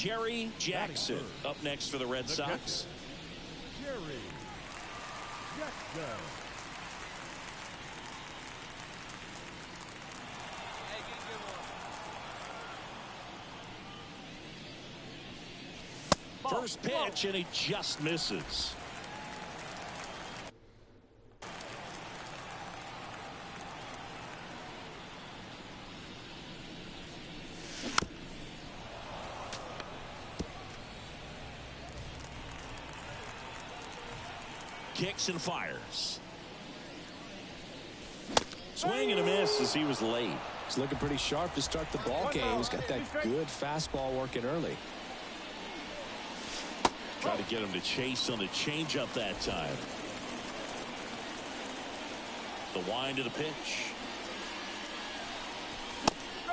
Jerry Jackson up next for the Red Sox. Jerry Jackson. First pitch, and he just misses. Kicks and fires. Swing and a miss as he was late. He's looking pretty sharp to start the ball game. He's got that good fastball working early. Try to get him to chase on the changeup that time. The wind of the pitch.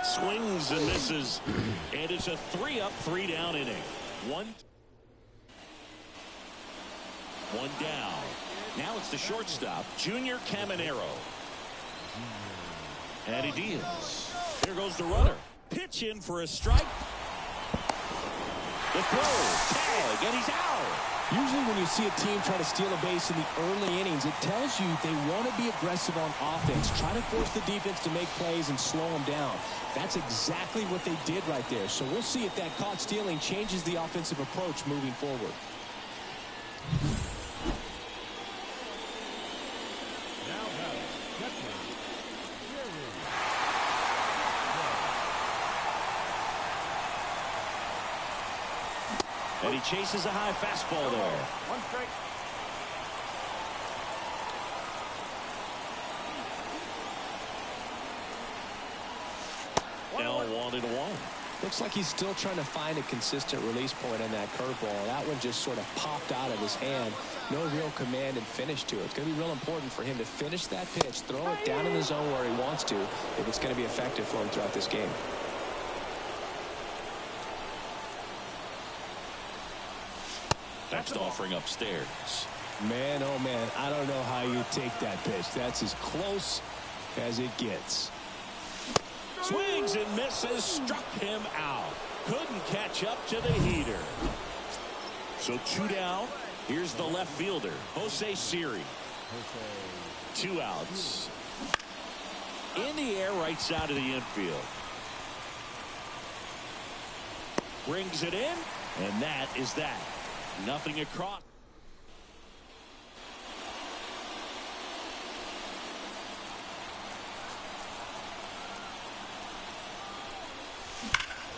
Swings and misses. And it's a 3-up, 3-down inning. One down. Now it's the shortstop, Junior Caminero. And he deals. Here goes the runner. Pitch in for a strike. The throw, tag, and he's out. Usually when you see a team try to steal a base in the early innings, it tells you they want to be aggressive on offense, try to force the defense to make plays and slow them down. That's exactly what they did right there. So we'll see if that caught stealing changes the offensive approach moving forward. And he chases a high fastball there. One strike. Now 1-1. Looks like he's still trying to find a consistent release point on that curveball. That one just sort of popped out of his hand. No real command and finish to it. It's going to be real important for him to finish that pitch, throw it down in the zone where he wants to, if it's going to be effective for him throughout this game. Next offering upstairs. Man, oh man, I don't know how you take that pitch. That's as close as it gets. Swings and misses, struck him out. Couldn't catch up to the heater. So 2 down. Here's the left fielder, Jose Siri. 2 outs. In the air, right side of the infield. Brings it in, and that is that. Nothing across.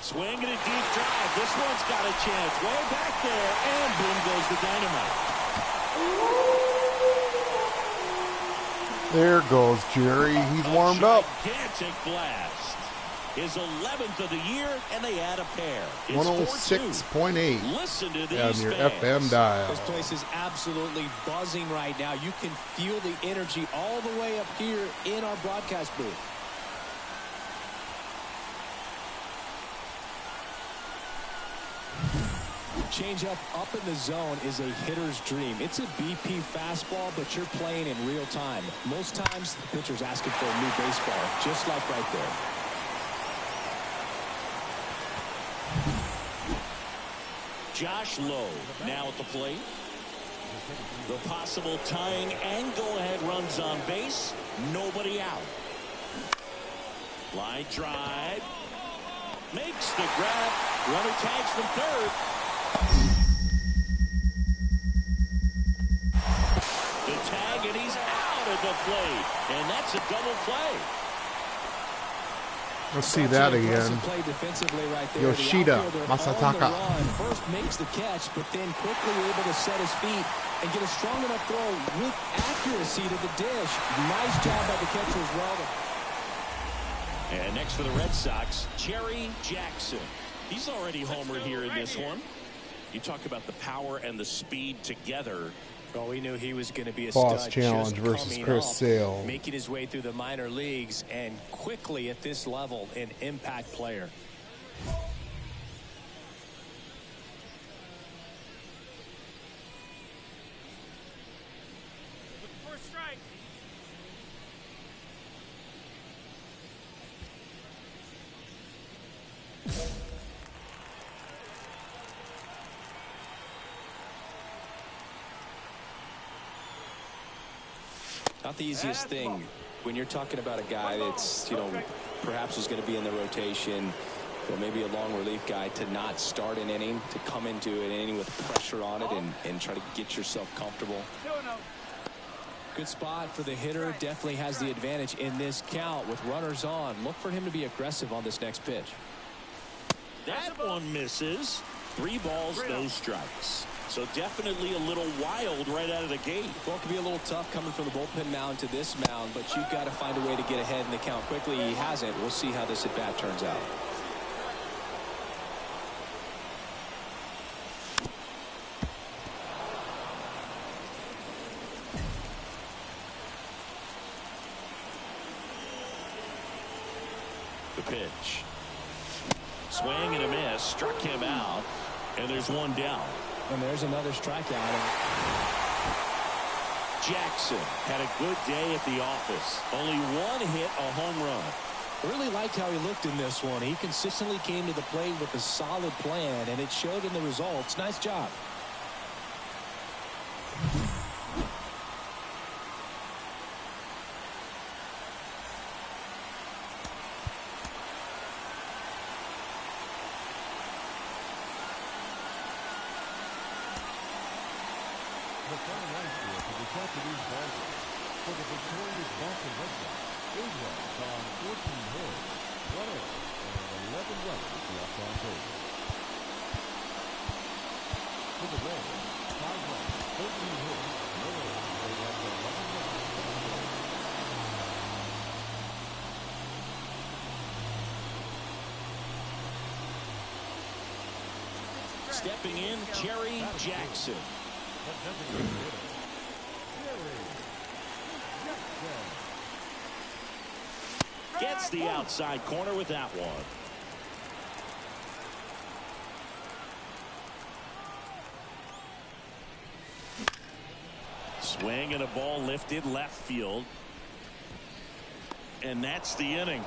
Swing and a deep drive. This one's got a chance. Way back there, and boom goes the dynamite. There goes Jerry. He's warmed up. Gigantic blast. His 11th of the year, and they add a pair. 106.8 Listen to these on your fans. FM dial. This place is absolutely buzzing right now. You can feel the energy all the way up here in our broadcast booth. Changeup up in the zone is a hitter's dream. It's a BP fastball, but you're playing in real time. Most times, the pitcher's asking for a new baseball, just like right there. Josh Lowe now at the plate. The possible tying and go-ahead runs on base. Nobody out. Line drive. Makes the grab. Runner tags from third. The tag, and he's out at the plate. And that's a double play. Let's see that again. Yoshida Masataka. First makes the catch, but then quickly able to set his feet and get a strong enough throw with accuracy to the dish. Nice job by the catcher as well. And next for the Red Sox, Jerry Jackson. He's already homered here in this one. You talk about the power and the speed together. Well, we knew he was going to be a Boss stud. challenge versus Chris Sale. Making his way through the minor leagues and quickly at this level, an impact player. First strike. Not the easiest thing when you're talking about a guy that's, perhaps is going to be in the rotation, or maybe a long relief guy, to not start an inning, to come into an inning with pressure on it and try to get yourself comfortable. Good spot for the hitter. Definitely has the advantage in this count with runners on. Look for him to be aggressive on this next pitch. That one misses. 3 balls, no strikes. So definitely a little wild right out of the gate. Well, it could be a little tough coming from the bullpen mound to this mound, but you've got to find a way to get ahead in the count quickly. He hasn't. We'll see how this at-bat turns out. The pitch. Swing and a miss. Struck him out. And there's one down. And there's another strikeout. Jackson had a good day at the office. Only 1 hit, a home run. Really liked how he looked in this one. He consistently came to the plate with a solid plan, and it showed in the results. Nice job. The final line score for the Japanese Ballgame. For the victorious Boston Red Sox, 8 runs on 14 hits, 1 error, and 11 runs left on base. For the Reds, 5 runs, 13 hits, no errors, they left 11 runs on base. Stepping in, Jerry Jackson. The designated hitter, Jerry Jackson. Gets the outside corner with that one. Swing and a ball lifted left field. And that's the inning.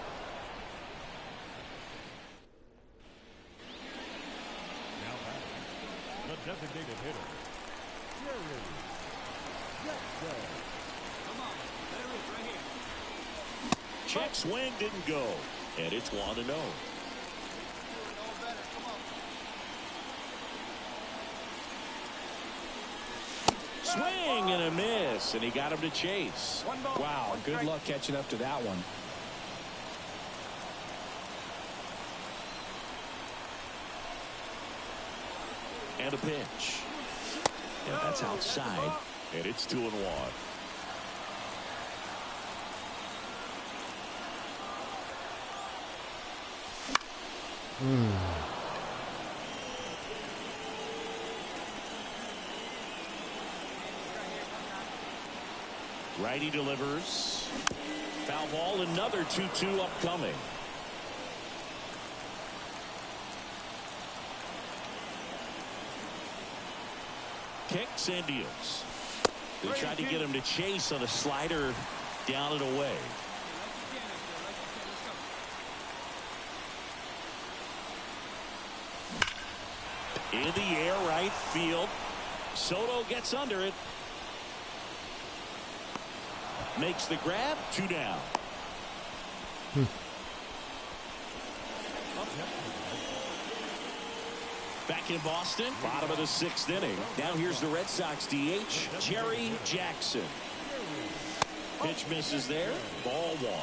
Now batting, the designated hitter, Jerry Jackson. Check swing didn't go. And it's 1-0. Swing and a miss. And he got him to chase. Wow, good luck catching up to that one. And a pitch. And that's outside. And it's 2-1. Righty delivers. Foul ball, another 2-2 upcoming. Kicks and deals. They tried to get him to chase on a slider down and away. In the air, right field. Soto gets under it. Makes the grab. 2 down. Back in Boston, bottom of the 6th inning. Now here's the Red Sox DH, Jerry Jackson. Pitch misses there. Ball 1.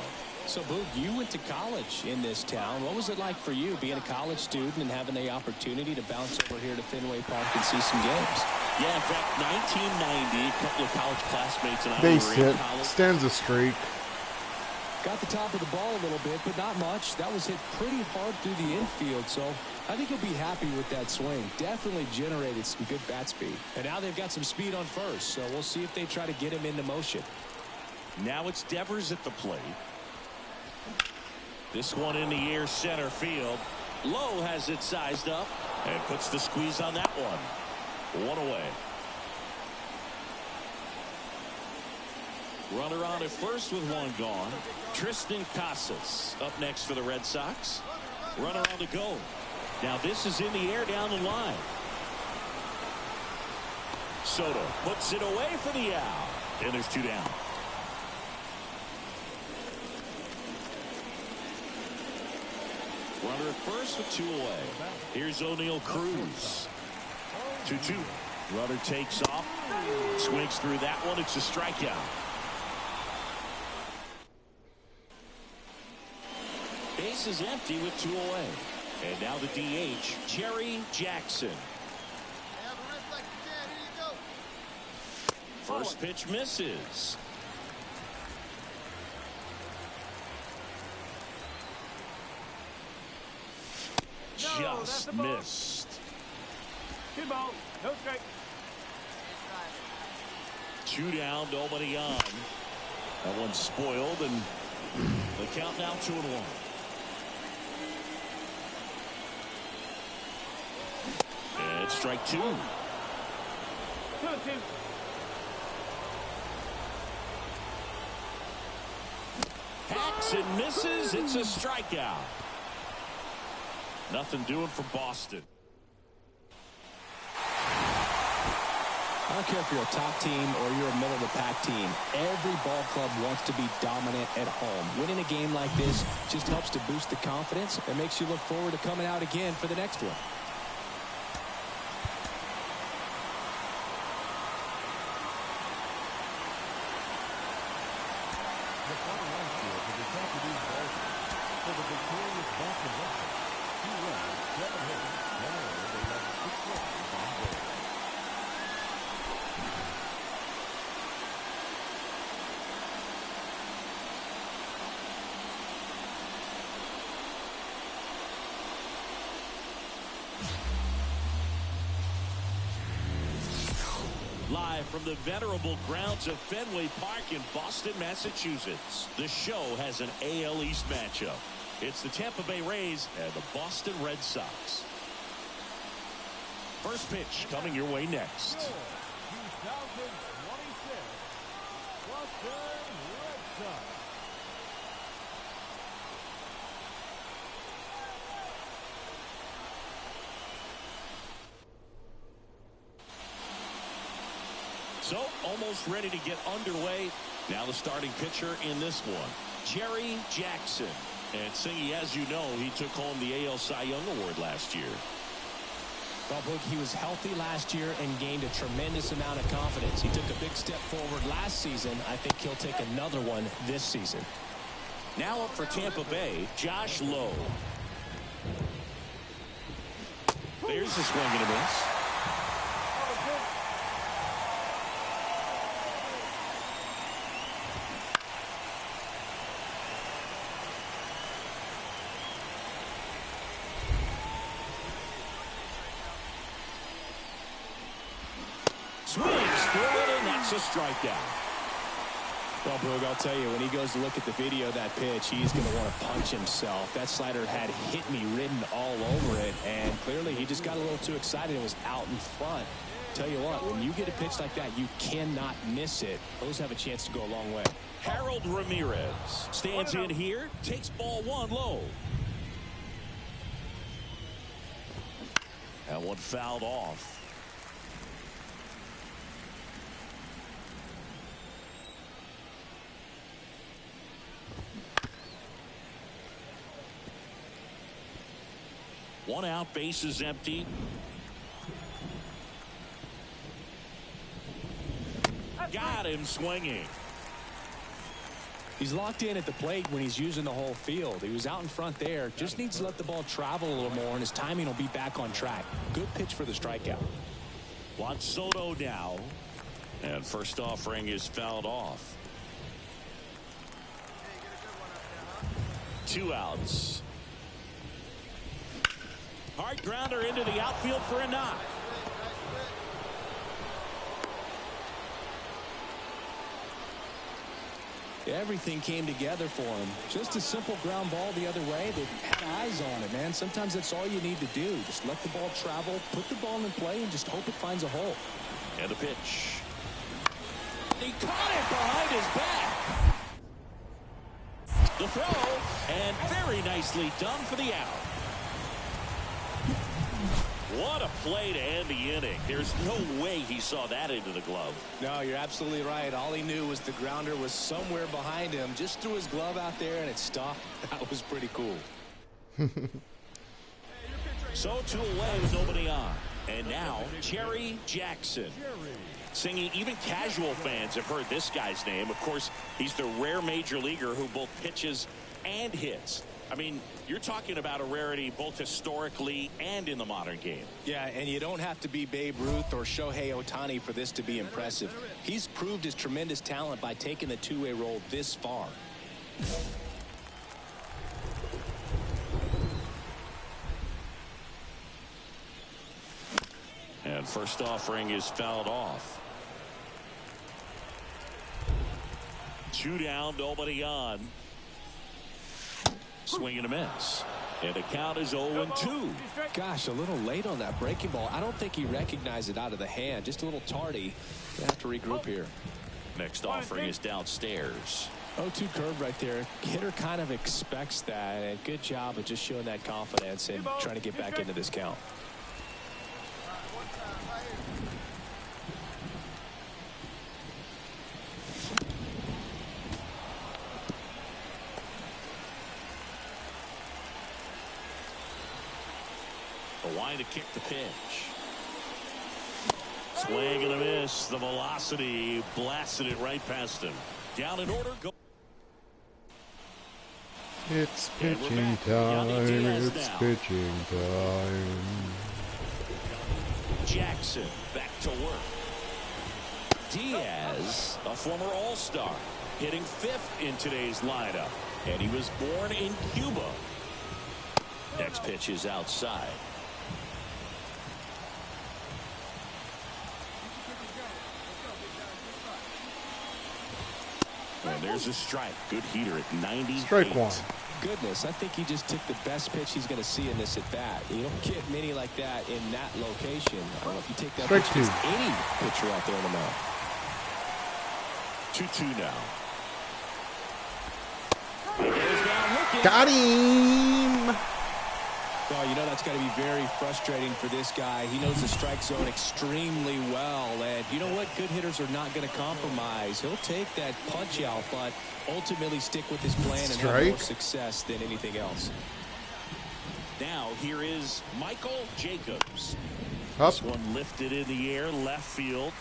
So, Boog, you went to college in this town. What was it like for you being a college student and having the opportunity to bounce over here to Fenway Park and see some games? Yeah, in fact, 1990, a couple of college classmates and I They were in college. stands a streak. Got the top of the ball a little bit, but not much. That was hit pretty hard through the infield, so I think he'll be happy with that swing. Definitely generated some good bat speed. And now they've got some speed on first, so we'll see if they try to get him into motion. Now it's Devers at the plate. This one in the air, center field. Lowe has it sized up and puts the squeeze on that one. 1 away. Runner on at first with 1 gone. Tristan Casas up next for the Red Sox. Runner on the go. Now this is in the air down the line. Soto puts it away for the out. And there's 2 down. Runner at first with 2 away. Here's O'Neal Cruz. 2-2. Runner takes off. Swings through that one. It's a strikeout. Base is empty with 2 away. And now the DH, Jerry Jackson. First pitch misses. Just missed. Good ball. No strike. 2 down, nobody on. That one's spoiled, and the count now 2-1. And strike 2. 2-2. Hacks and misses. It's a strikeout. Nothing doing for Boston. I don't care if you're a top team or you're a middle-of-the-pack team. Every ball club wants to be dominant at home. Winning a game like this just helps to boost the confidence and makes you look forward to coming out again for the next one. The final outfield for the Japanese Ballers for the victorious Boston Red Sox. 2 runs, 7 hits, 1 error. They left 6 runs on base. Live from the venerable grounds of Fenway Park in Boston, Massachusetts, the show has an AL East matchup. It's the Tampa Bay Rays and the Boston Red Sox. First pitch coming your way next. 2026 Boston Red Sox. So, almost ready to get underway. Now the starting pitcher in this one, Jerry Jackson. And Singy, as you know, he took home the AL Cy Young Award last year. Well, Boog, he was healthy last year and gained a tremendous amount of confidence. He took a big step forward last season. I think he'll take another one this season. Now up for Tampa Bay, Josh Lowe. There's a swing and a miss. Swings through it, and that's a strikeout. Well, Boog, I'll tell you, when he goes to look at the video of that pitch, he's going to want to punch himself. That slider had hit me written all over it, and clearly he just got a little too excited and was out in front. Tell you what, when you get a pitch like that, you cannot miss it. Those have a chance to go a long way. Harold Ramirez stands in here, takes ball 1 low. That one fouled off. One out, base is empty. Got him swinging. He's locked in at the plate when he's using the whole field. He was out in front there. Just needs to let the ball travel a little more, and his timing will be back on track. Good pitch for the strikeout. Juan Soto now. And first offering is fouled off. 2 outs. Hard grounder into the outfield for a knock. Everything came together for him. Just a simple ground ball the other way. They had eyes on it, man. Sometimes that's all you need to do. Just let the ball travel, put the ball in play, and just hope it finds a hole. And a pitch. He caught it behind his back. The throw, and very nicely done for the out. What a play to end the inning. There's no way he saw that into the glove. No, you're absolutely right. All he knew was the grounder was somewhere behind him. Just threw his glove out there and it stopped. That was pretty cool. So 2 away with nobody on. And now Jerry Jackson. Singing, even casual fans have heard this guy's name. Of course, he's the rare major leaguer who both pitches and hits. I mean, you're talking about a rarity both historically and in the modern game. Yeah, and you don't have to be Babe Ruth or Shohei Ohtani for this to be impressive. He's proved his tremendous talent by taking the two-way role this far. And first offering is fouled off. 2 down, nobody on. Swing and a miss. And the count is 0-2. Gosh, a little late on that breaking ball. I don't think he recognized it out of the hand. Just a little tardy. They have to regroup here. Next offering is downstairs. 0-2 curve right there. Hitter kind of expects that. And good job of just showing that confidence and trying to get back into this count. To kick the pitch. Swing and a miss. The velocity blasted it right past him. Down in order. Go. It's pitching time. It's pitching time. Jackson back to work. Diaz, a former All-Star, hitting 5th in today's lineup. And he was born in Cuba. Next pitch is outside. And there's a strike. Good heater at 98. Strike 1. Goodness, I think he just took the best pitch he's going to see in this at bat. You don't get many like that in that location. I don't know if you take that strike pitch 2. Any pitcher out there in the mound. 2-2 now. He goes down looking. Got him. Well, you know that's got to be very frustrating for this guy. He knows the strike zone extremely well. And you know what? Good hitters are not going to compromise. He'll take that punch out, but ultimately stick with his plan and have more success than anything else. Now here is Michael Jacobs. Up. This one lifted in the air, left field.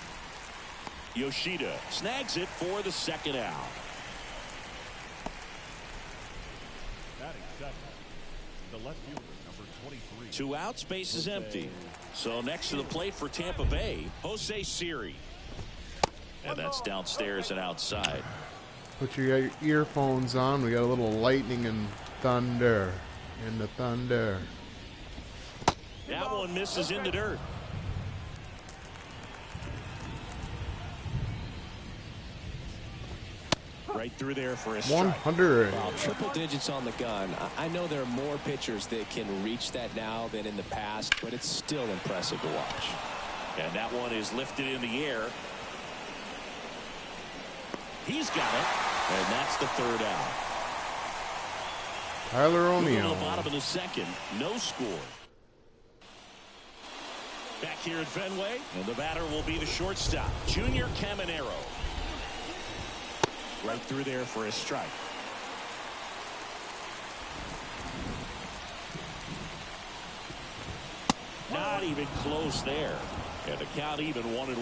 Yoshida snags it for the 2nd out. Batting second, the left fielder, number 23. 2 outs, base is empty. So next to the plate for Tampa Bay, Jose Siri. And that's downstairs and outside. Put your earphones on. We got a little lightning and thunder. In the thunder. That one misses in the dirt. Right through there for a strike. 100. Wow, triple digits on the gun. I know there are more pitchers that can reach that now than in the past, but it's still impressive to watch. And that one is lifted in the air. He's got it, and that's the 3rd out. Tyler O'Neill. To the bottom of the 2nd, no score. Back here at Fenway, and the batter will be the shortstop, Junior Caminero. Right through there for a strike. Not even close there. And the count even 1-1.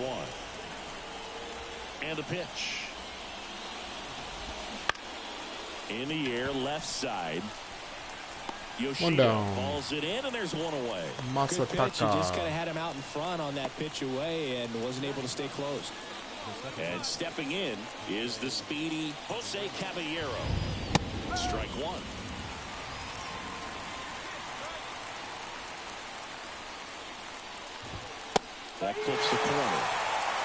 And the pitch. In the air, left side. Yoshida balls it in, and there's 1 away. Good pitch. He just kind of had him out in front on that pitch away and wasn't able to stay close. And stepping in is the speedy Jose Caballero. Strike 1. That clips the corner.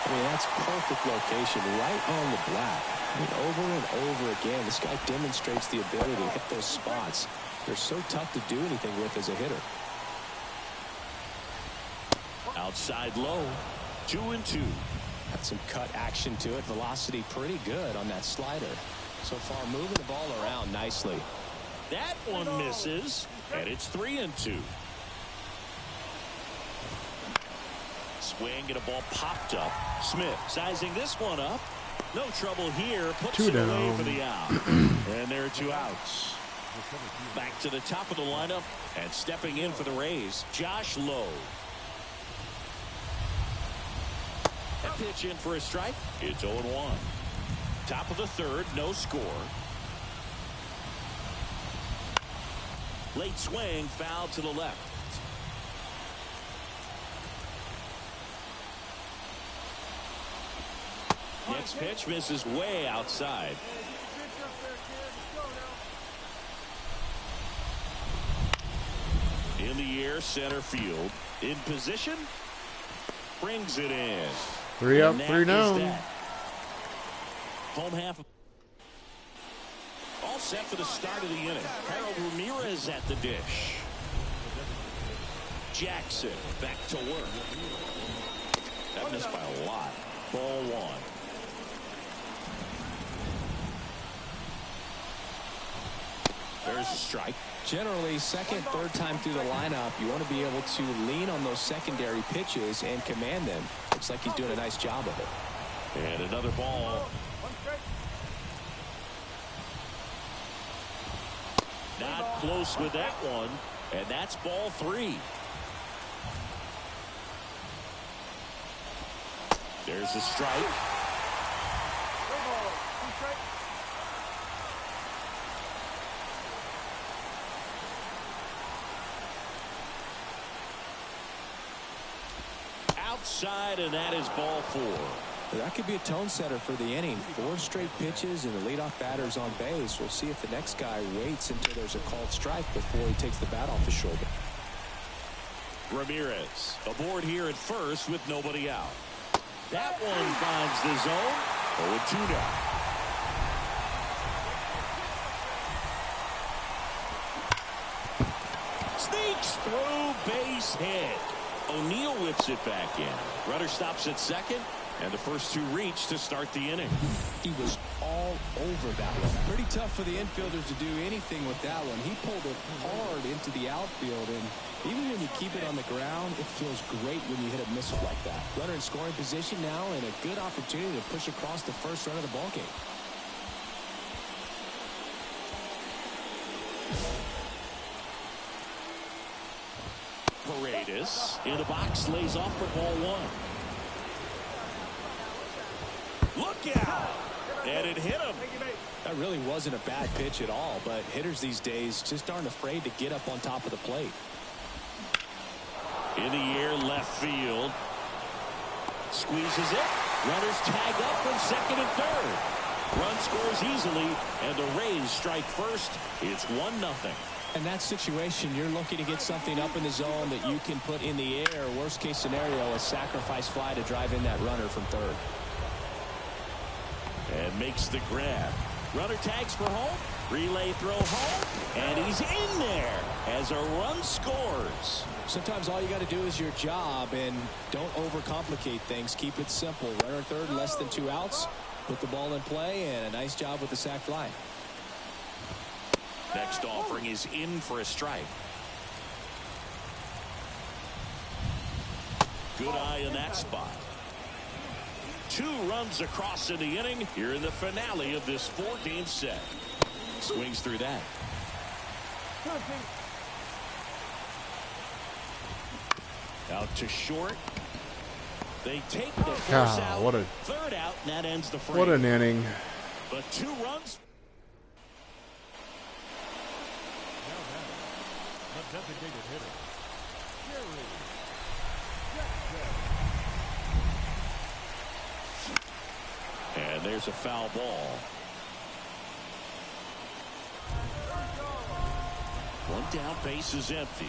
I mean, that's perfect location right on the black. I mean, over and over again, this guy demonstrates the ability to hit those spots. They're so tough to do anything with as a hitter. Outside low, 2-2. Got some cut action to it. Velocity pretty good on that slider. So far, moving the ball around nicely. That one misses, and it's 3-2. Swing and a ball popped up. Smith sizing this one up. No trouble here. Puts it away for the out. And there are 2 outs. Back to the top of the lineup and stepping in for the Rays, Josh Lowe. That pitch in for a strike. It's 0-1. Top of the third, no score. Late swing, foul to the left. Next pitch misses way outside. In the air, center field. In position. Brings it in. 3 up, 3 down. Home half. All set for the start of the inning. Harold Ramirez at the dish. Jackson back to work. That missed by a lot. Ball 1. There's a strike. Generally, second, third time through the lineup, you want to be able to lean on those secondary pitches and command them. Looks like he's doing a nice job of it. And another ball. Not close with that one. And that's ball 3. There's a strike. Outside, and that is ball 4. That could be a tone setter for the inning. 4 straight pitches and the leadoff batter's on base. We'll see if the next guy waits until there's a called strike before he takes the bat off his shoulder. Ramirez aboard here at first with nobody out. That one finds the zone. 0-2 now. Sneaks through, base hit. O'Neill whips it back in. Runner stops at second, and the first 2 reach to start the inning. He was all over that one. Pretty tough for the infielders to do anything with that one. He pulled it hard into the outfield, and even when you keep it on the ground, it feels great when you hit a missile like that. Runner in scoring position now, and a good opportunity to push across the first run of the ballgame. Paredes in the box, lays off for ball 1. Look out! And it hit him. That really wasn't a bad pitch at all, but hitters these days just aren't afraid to get up on top of the plate. In the air, left field. Squeezes it. Runners tag up from second and third. Run scores easily, and the Rays strike first. It's 1-0. In that situation, you're looking to get something up in the zone that you can put in the air. Worst case scenario, a sacrifice fly to drive in that runner from third. And makes the grab. Runner tags for home. Relay throw home. And he's in there as a run scores. Sometimes all you got to do is your job, and don't overcomplicate things. Keep it simple. Runner third, less than 2 outs. Put the ball in play, and a nice job with the sac fly. Next offering is in for a strike. Good eye in that spot. 2 runs across in the inning here in the finale of this 4-game set. Swings through that. Out to short. They take the force out. What a third out, and that ends the frame. What an inning. But 2 runs. Designated hitter. And there's a foul ball. 1 down, base is empty.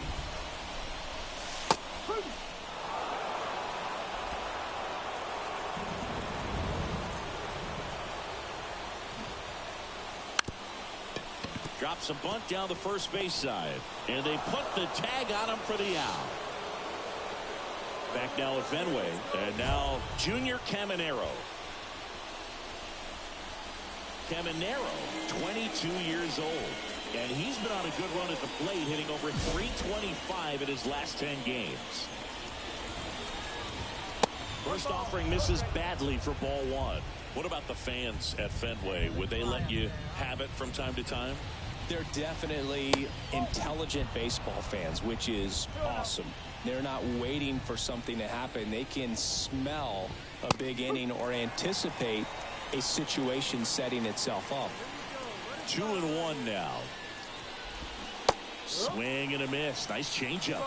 Drops a bunt down the first base side. And they put the tag on him for the out. Back now at Fenway. And now Junior Caminero. Caminero, 22 years old. And he's been on a good run at the plate, hitting over .325 in his last 10 games. First offering misses badly for ball 1. What about the fans at Fenway? Would they let you have it from time to time? They're definitely intelligent baseball fans, which is awesome. They're not waiting for something to happen. They can smell a big inning or anticipate a situation setting itself up. 2-1 now. Swing and a miss. Nice changeup.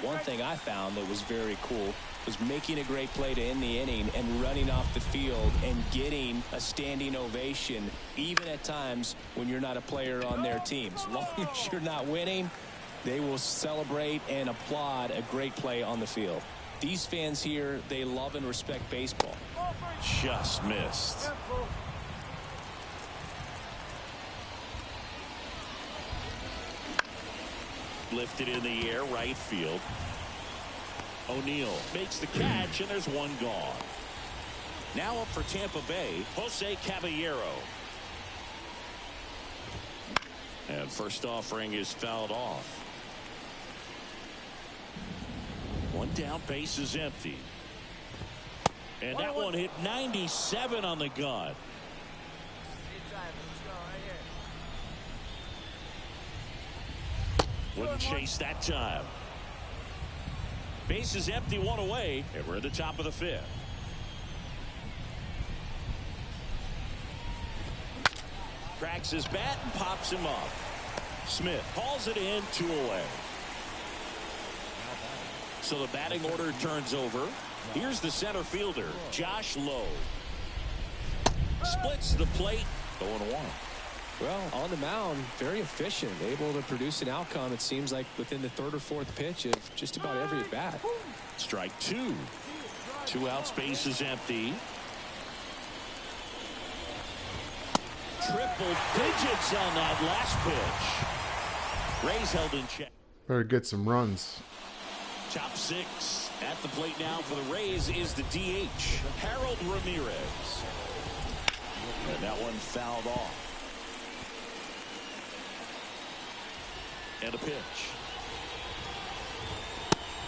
One thing I found that was very cool was making a great play to end the inning and running off the field and getting a standing ovation, even at times when you're not a player on their team. As long as you're not winning, they will celebrate and applaud a great play on the field. These fans here, they love and respect baseball. Just missed. Lifted in the air, right field. O'Neill makes the catch, and there's one gone. Now up for Tampa Bay, Jose Caballero. And first offering is fouled off. One down, base is empty. And that one hit 97 on the gun. Wouldn't chase that time. Base is empty, one away, and we're at the top of the fifth. Cracks his bat and pops him up. Smith hauls it in, 2 away. So the batting order turns over. Here's the center fielder, Josh Lowe. Splits the plate, 0-1. Well, on the mound, very efficient, able to produce an outcome, it seems like, within the third or fourth pitch of just about every at bat. Strike 2. 2 outs, base is empty. Triple digits on that last pitch. Rays held in check. Better get some runs. Top 6 at the plate now for the Rays is the DH, Harold Ramirez. And that one fouled off. And a pitch.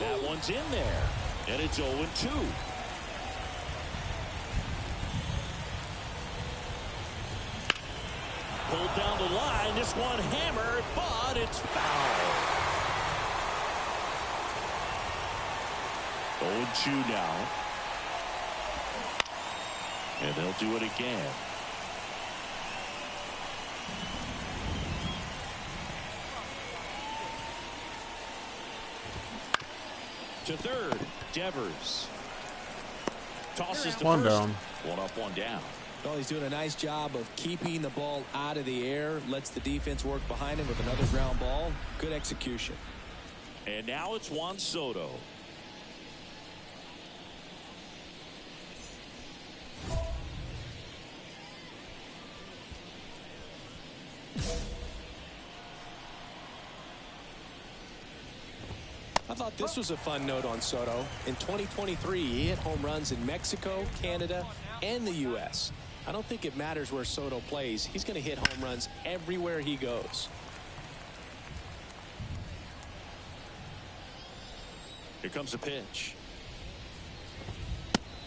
That one's in there. And it's 0-2. Pulled down the line. This one hammered, but it's foul. 0-2 now. And they'll do it again. To third, Devers. Tosses to one first. Down. 1 up, 1 down. Well, he's doing a nice job of keeping the ball out of the air. Lets the defense work behind him with another ground ball. Good execution. And now it's Juan Soto. I thought this was a fun note on Soto. In 2023, he hit home runs in Mexico, Canada, and the U.S. I don't think it matters where Soto plays. He's going to hit home runs everywhere he goes. Here comes a pitch.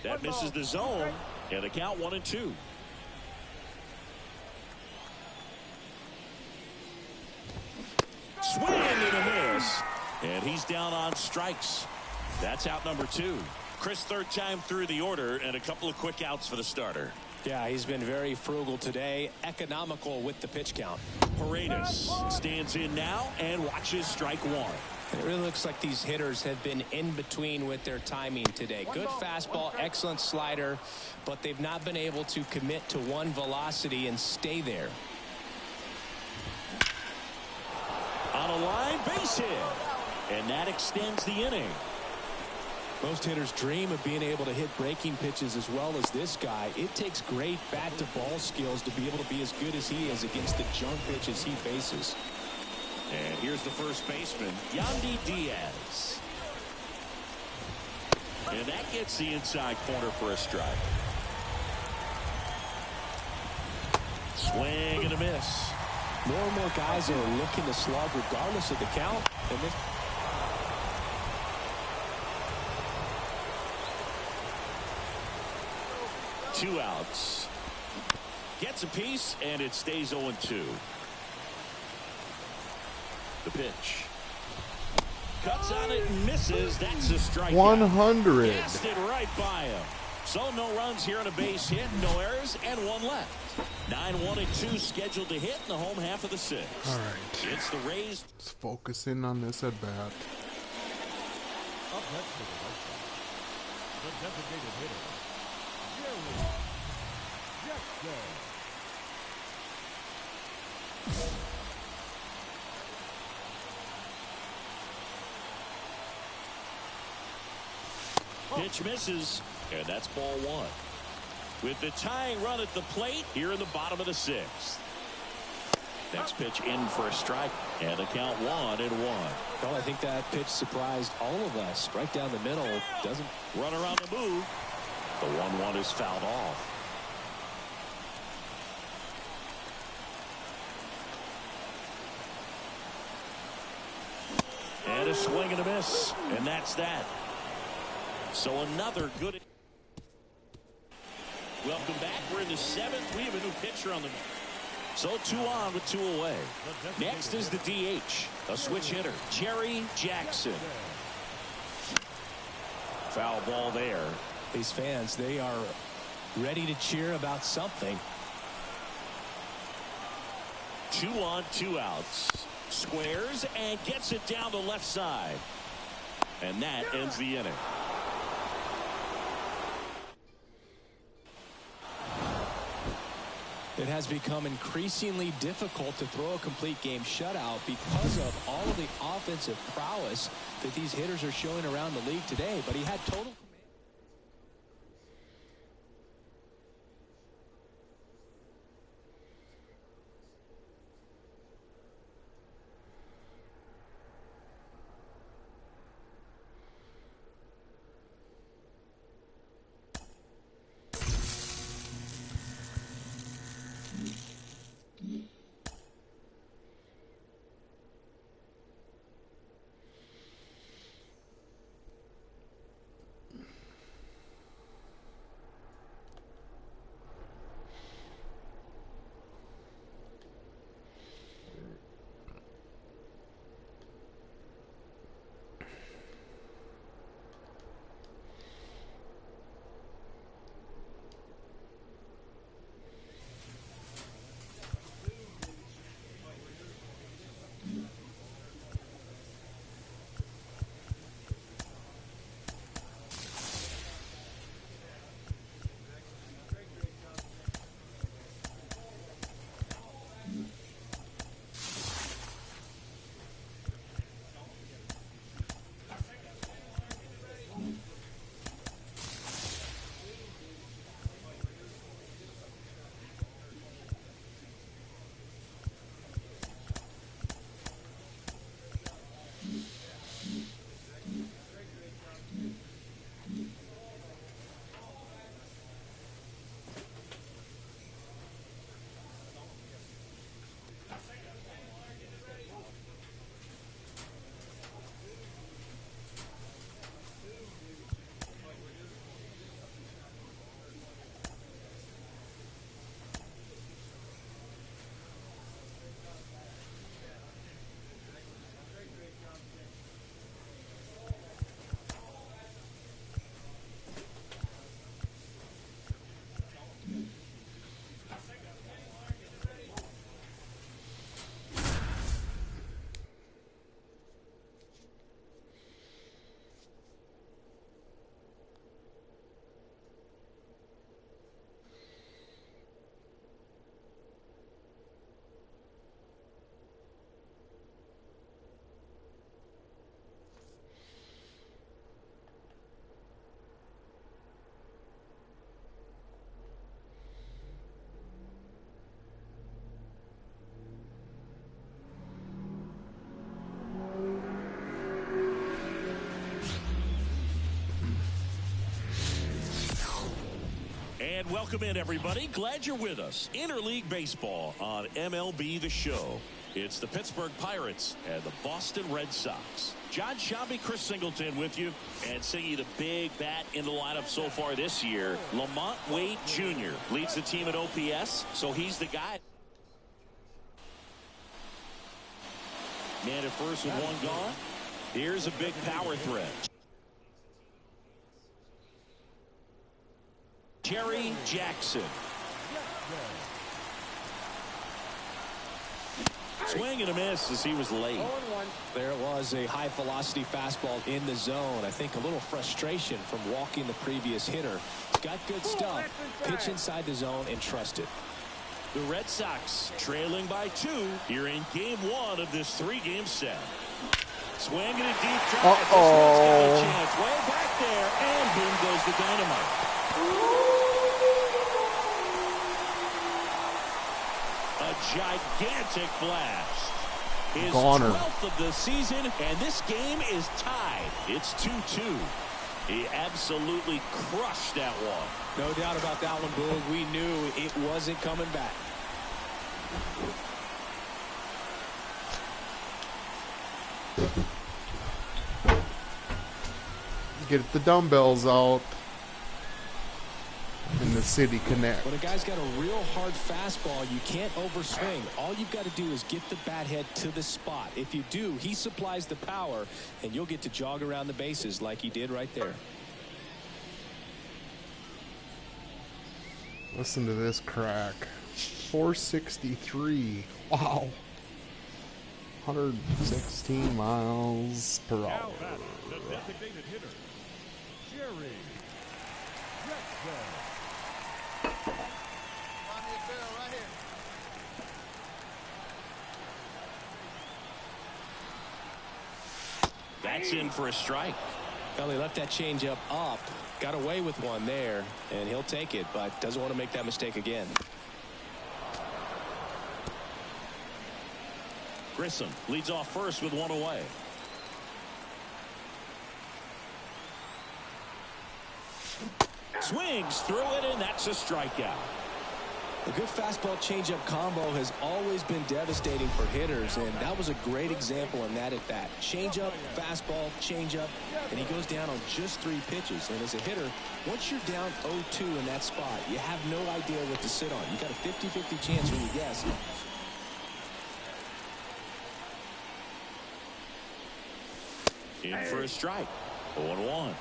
That misses the zone, and the count 1-2. Swing and a miss. And he's down on strikes. That's out number 2. Chris, third time through the order, and a couple of quick outs for the starter. Yeah, he's been very frugal today, economical with the pitch count. Paredes stands in now and watches strike 1. It really looks like these hitters have been in between with their timing today. Good fastball, excellent slider, but they've not been able to commit to one velocity and stay there. On a line, base hit. And that extends the inning. Most hitters dream of being able to hit breaking pitches as well as this guy. It takes great bat-to-ball skills to be able to be as good as he is against the junk pitches he faces. And here's the first baseman, Yandy Diaz. And that gets the inside corner for a strike. Swing and a miss. More and more guys are looking to slug regardless of the count. And this 2 outs. Gets a piece, and it stays 0-2. The pitch. Cuts on it and misses. That's a strikeout. 100. Cast it right by him. So no runs here on a base hit, no errors, and one left. 9-1-2 scheduled to hit in the home half of the sixth. All right. It's the Rays. Let's focus in on this at bat. Up next for the White Sox, the designated hitter, Jerry Jackson. Pitch misses, and that's ball one. With the tying run at the plate here in the bottom of the sixth. Next pitch in for a strike, and the count 1-1. Well, I think that pitch surprised all of us. Right down the middle. Doesn't run around the move. The 1-1 is fouled off. And a swing and a miss, and that's that. So another good. Welcome back. We're in the seventh. We have a new pitcher on the. So 2 on with 2 away. Next is the DH, a switch hitter, Jerry Jackson. Foul ball there. These fans, they are ready to cheer about something. 2 on, 2 outs. Squares and gets it down the left side. And that ends the inning. It has become increasingly difficult to throw a complete game shutout because of all of the offensive prowess that these hitters are showing around the league today. But he had total command. And welcome in, everybody. Glad you're with us. Interleague Baseball on MLB The Show. It's the Pittsburgh Pirates and the Boston Red Sox. John Shabby, Chris Singleton with you. And singing the big bat in the lineup so far this year, Lamont Wade Jr. leads the team at OPS, so he's the guy. Man at first with one gone. Here's a big power threat. Jerry Jackson. Swing and a miss as he was late. There it was, a high velocity fastball in the zone. I think a little frustration from walking the previous hitter. Got good stuff. Pitch inside the zone and trust it. The Red Sox trailing by 2 here in game 1 of this 3-game set. Swing and a deep drive. This one's got a chance way back there, and boom goes the dynamite. A gigantic blast. His 12th of the season, and this game is tied. It's 2-2. He absolutely crushed that one. No doubt about that one, Boog. We knew it wasn't coming back. Get the dumbbells out in the City Connect. When a guy's got a real hard fastball, you can't overswing. All you've got to do is get the bat head to the spot. If you do, he supplies the power, and you'll get to jog around the bases like he did right there. Listen to this crack. 463. Wow. 116 miles per hour. Now that's the designated hitter, Jerry Jackson. That's in for a strike. Well, he left that changeup up, got away with one there, and he'll take it, but doesn't want to make that mistake again. Grissom leads off first with one away. Swings through it, and that's a strikeout. A good fastball changeup combo has always been devastating for hitters, and that was a great example in that at bat. Changeup, fastball, changeup, and he goes down on just 3 pitches. And as a hitter, once you're down 0-2 in that spot, you have no idea what to sit on. You got a 50-50 chance when you guess. In for a strike. 0-1.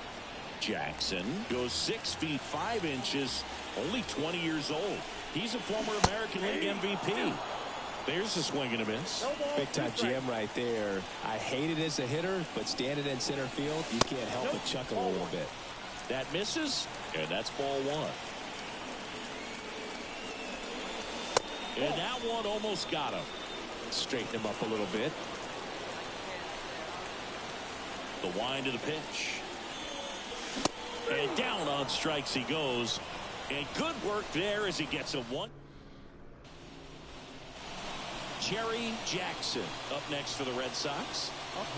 Jackson goes 6 feet 5 inches, only 20 years old. He's a former American League MVP. There's a swing and a miss. Big time jam right there. I hate it as a hitter, but standing in center field, you can't help but chuckle a little bit. That misses, and that's ball 1. And that one almost got him. Straighten him up a little bit. The wind of the pitch. And down on strikes he goes. And good work there as he gets a 1. Jerry Jackson up next for the Red Sox.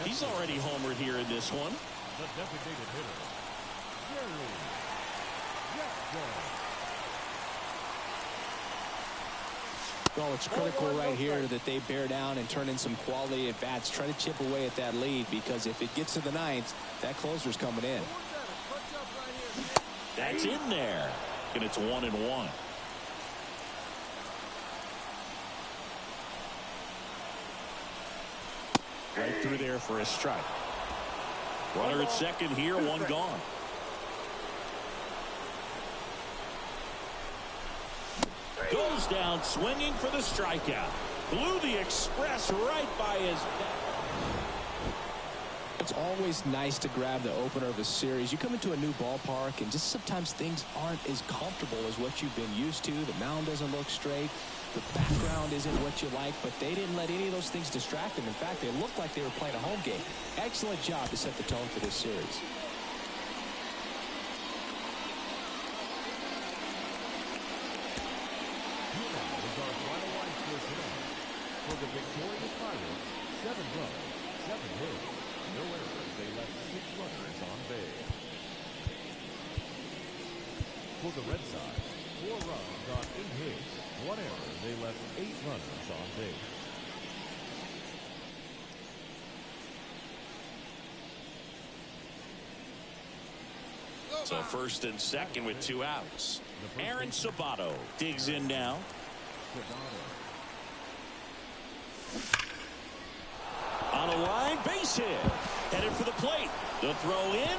He's already homered here in this one. The designated hitter, Jerry Jackson. Well, it's critical right here that they bear down and turn in some quality at bats. Try to chip away at that lead, because if it gets to the 9th, that closer's coming in. That's in there. And it's 1-1. Right through there for a strike. Runner at second here, 1 gone. Goes down swinging for the strikeout. Blew the express right by his neck. It's always nice to grab the opener of a series. You come into a new ballpark, and just sometimes things aren't as comfortable as what you've been used to. The mound doesn't look straight. The background isn't what you like, but they didn't let any of those things distract them. In fact, they looked like they were playing a home game. Excellent job to set the tone for this series. For the victorious Pirates, 7 runs, 7 hits, no errors. They left 6 runners on base. For the Red Sox, 4 runs on 8 hits, 1 error. They left 8 runners on base. So first and second with 2 outs. Aaron Sabato digs in now. Down the line, base hit. Headed for the plate. The throw in.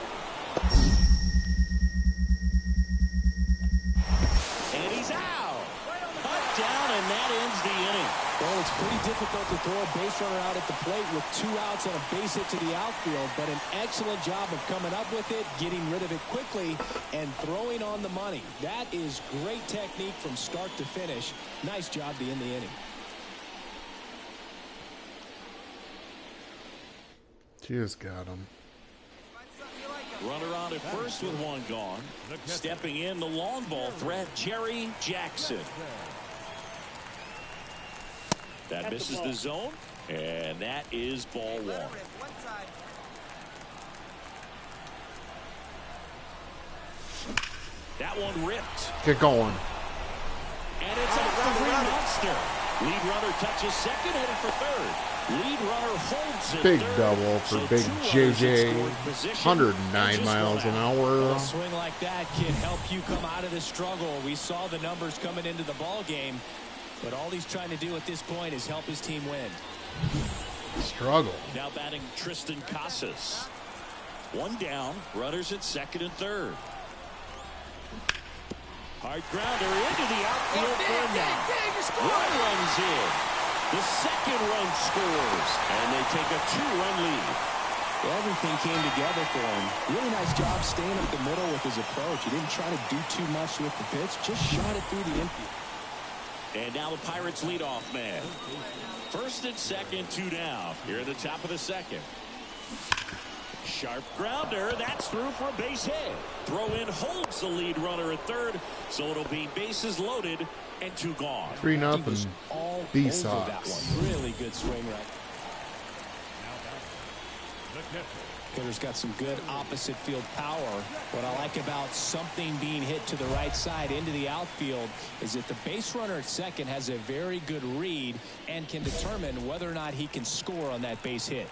And he's out. Cut down, and that ends the inning. Well, it's pretty difficult to throw a base runner out at the plate with 2 outs and a base hit to the outfield, but an excellent job of coming up with it, getting rid of it quickly, and throwing on the money. That is great technique from start to finish. Nice job to end the inning. Just got him. Runner on at first with 1 gone. Stepping in the long ball threat, Jerry Jackson. That misses the zone, and that is ball 1. That one ripped. Get going. And it's out for the monster. Lead runner touches second, headed for third. Lead runner holds it. Big third. double for So Big 2 runners JJ. in scoring position, 109 and just miles 1 an out. hour. A swing like that can help you come out of the struggle. We saw the numbers coming into the ball game, but all he's trying to do at this point is help his team win. Struggle. Now batting Tristan Casas. 1 down, runners at second and third. Hard grounder into the outfield for a knock. 1 runs in. The second run scores, and they take a 2-run lead. Everything came together for him. Really nice job staying up the middle with his approach. He didn't try to do too much with the pitch, just shot it through the infield. And now the Pirates leadoff man. First and second, 2 down. Here at the top of the second. Sharp grounder. That's through for a base hit. Throw in holds the lead runner at third. So it'll be bases loaded and 2 gone. 3-0. All B over that Sox. one. Really good swing right. Hitter's got some good opposite field power. What I like about something being hit to the right side into the outfield is that the base runner at second has a very good read and can determine whether or not he can score on that base hit.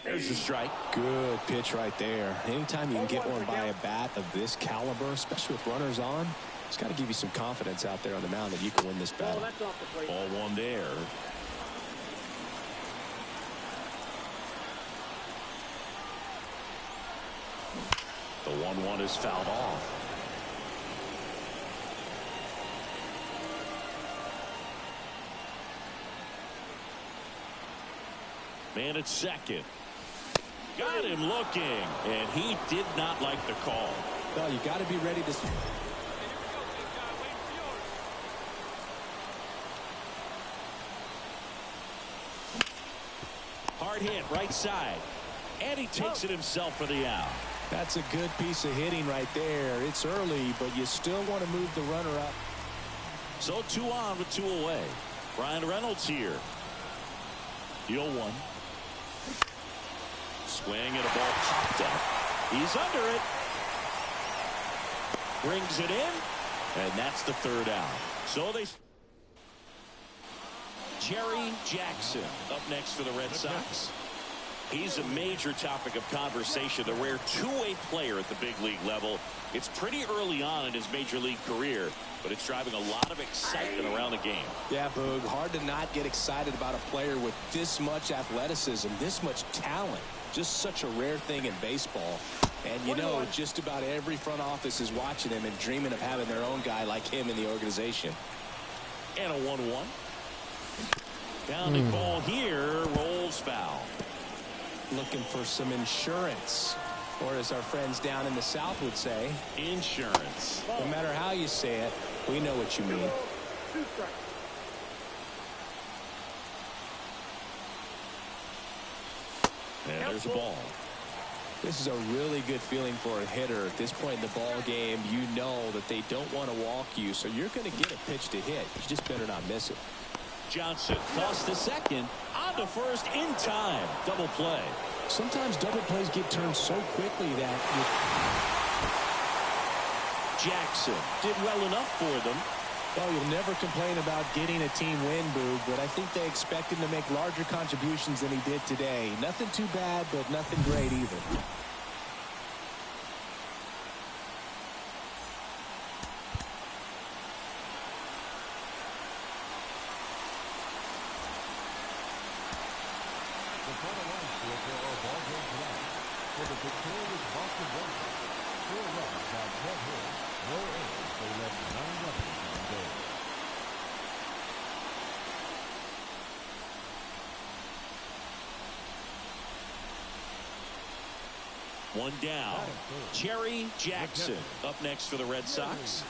There's the strike. Good pitch right there. Anytime you can get one by a bat of this caliber, especially with runners on, it's got to give you some confidence out there on the mound that you can win this battle. Ball 1 there. The 1-1 is fouled off. Man at second. Got him looking, and he did not like the call. Well, you got to be ready to. Hard hit, right side. And he takes it himself for the out. That's a good piece of hitting right there. It's early, but you still want to move the runner up. So 2 on with 2 away. Brian Reynolds here. Deal 1. Swing at a ball popped up. He's under it. Brings it in. And that's the 3rd out. So they. Jerry Jackson up next for the Red Sox. He's a major topic of conversation, the rare two-way player at the big league level. It's pretty early on in his major league career, but it's driving a lot of excitement around the game. Yeah, Boog, hard to not get excited about a player with this much athleticism, this much talent. Just such a rare thing in baseball. And you know, just about every front office is watching him and dreaming of having their own guy like him in the organization. And a 1-1. Pounding ball here, rolls foul. Looking for some insurance, or as our friends down in the South would say, insurance. No matter how you say it, we know what you mean. And there's a ball. This is a really good feeling for a hitter. At this point in the ball game, you know that they don't want to walk you, so you're going to get a pitch to hit. You just better not miss it. Johnson Toss to second, on to first in time. Double play. Sometimes double plays get turned so quickly that Jackson did well enough for them. well, you'll never complain about getting a team win, Boog, but I think they expect him to make larger contributions than he did today. Nothing too bad, but nothing great either. for the victorious Boston Red Sox. 4 runs by Ted Hill, no errors. They led 9 runners on base. One down. Jerry Jackson up next for the Red Sox.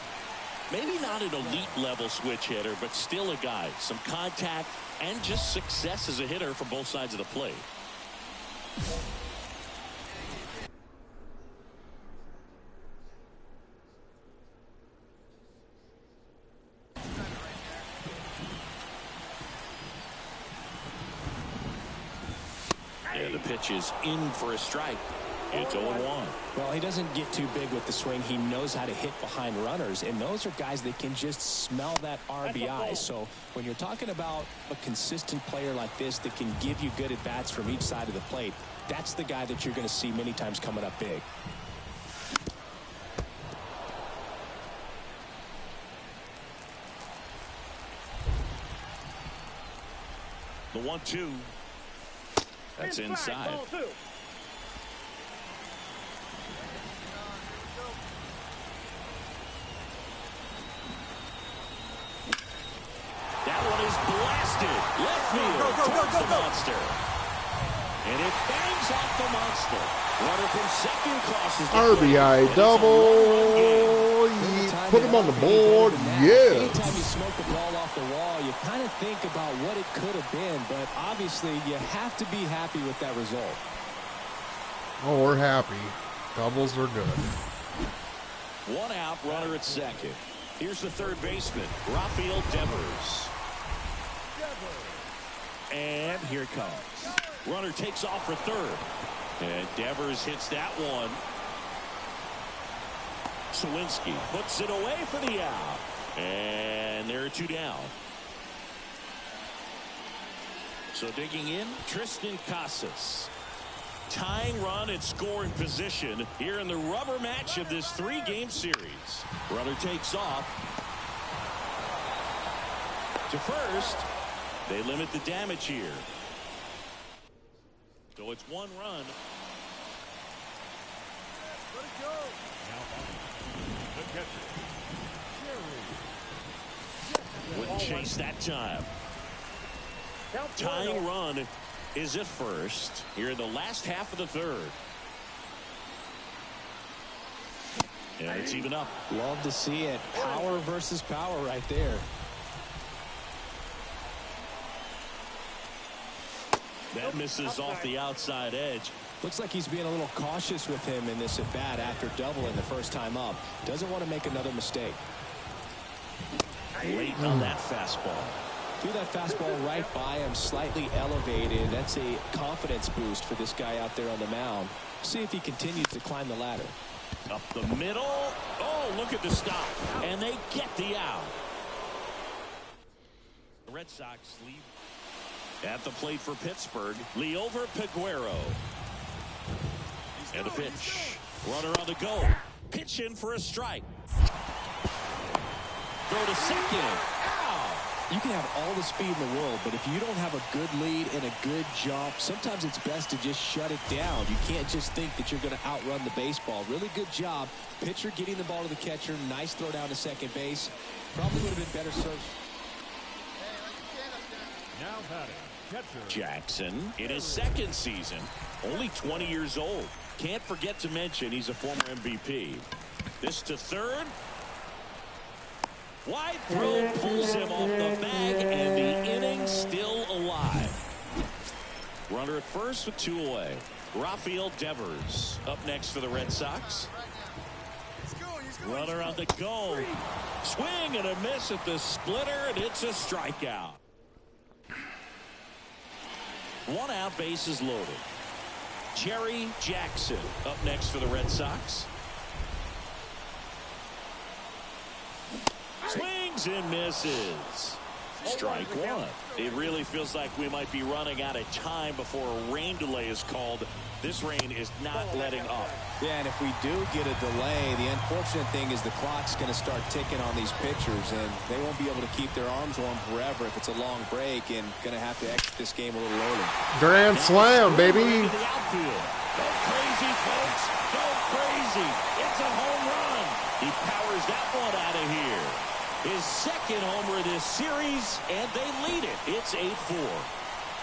Maybe not an elite level switch hitter, but still a guy. Some contact and just success as a hitter from both sides of the plate. And the pitch is in for a strike. It's 0-1. Well, he doesn't get too big with the swing. He knows how to hit behind runners, and those are guys that can just smell that RBI. So when you're talking about a consistent player like this that can give you good at-bats from each side of the plate, that's the guy that you're going to see many times coming up big. The 1-2. That's inside. That one is blasted. Left field towards the monster. And it bangs off the monster. Runner from second crosses the RBI plate. double. Put him on the board. Yeah. Anytime you smoke the ball off the wall, you kind of think about what it could have been, but obviously you have to be happy with that result. Oh, we're happy. Doubles are good. One out, runner at second. Here's the third baseman, Rafael Devers. And here it comes. Runner takes off for third. And Devers hits that one. Sawinski puts it away for the out. And there are 2 down. So digging in, Tristan Casas. Tying run and scoring position here in the rubber match of this 3-game series. Runner takes off. To first. They limit the damage here. So it's 1 run. Let it go. Now the catcher, Jerry. Wouldn't chase that time. Tying run is at first here in the last half of the third. And it's even up. Love to see it. Power versus power right there. That misses off the outside edge. Looks like he's being a little cautious with him in this at bat after doubling the first time up. Doesn't want to make another mistake. Late on that fastball. Threw that fastball right by him, slightly elevated. That's a confidence boost for this guy out there on the mound. See if he continues to climb the ladder. Up the middle. Oh, look at the stop. And they get the out. The Red Sox lead. At the plate for Pittsburgh, Liover Peguero. And a pitch. Runner on the go. Pitch in for a strike. Throw to second. Ow! You can have all the speed in the world, but if you don't have a good lead and a good jump, sometimes it's best to just shut it down. You can't just think that you're going to outrun the baseball. Really good job. Pitcher getting the ball to the catcher. Nice throw down to second base. Probably would have been better served. Now batting, catcher Jackson in his second season, only 20 years old. Can't forget to mention he's a former MVP. This to third. Wide throw pulls him off the bag, and the inning still alive. Runner at first with 2 away. Rafael Devers up next for the Red Sox. Runner on the go. Swing and a miss at the splitter, and it's a strikeout. 1 out, bases loaded. Jerry Jackson up next for the Red Sox. Swings and misses. Strike 1. It really feels like we might be running out of time before a rain delay is called. This rain is not letting up. Yeah, and if we do get a delay, the unfortunate thing is the clock's going to start ticking on these pitchers, and they won't be able to keep their arms warm forever if it's a long break, and going to have to exit this game a little early. Grand slam, baby. Go crazy, folks. Go crazy. It's a home run. He powers that one out of here. His second homer this series, and they lead it. It's 8-4.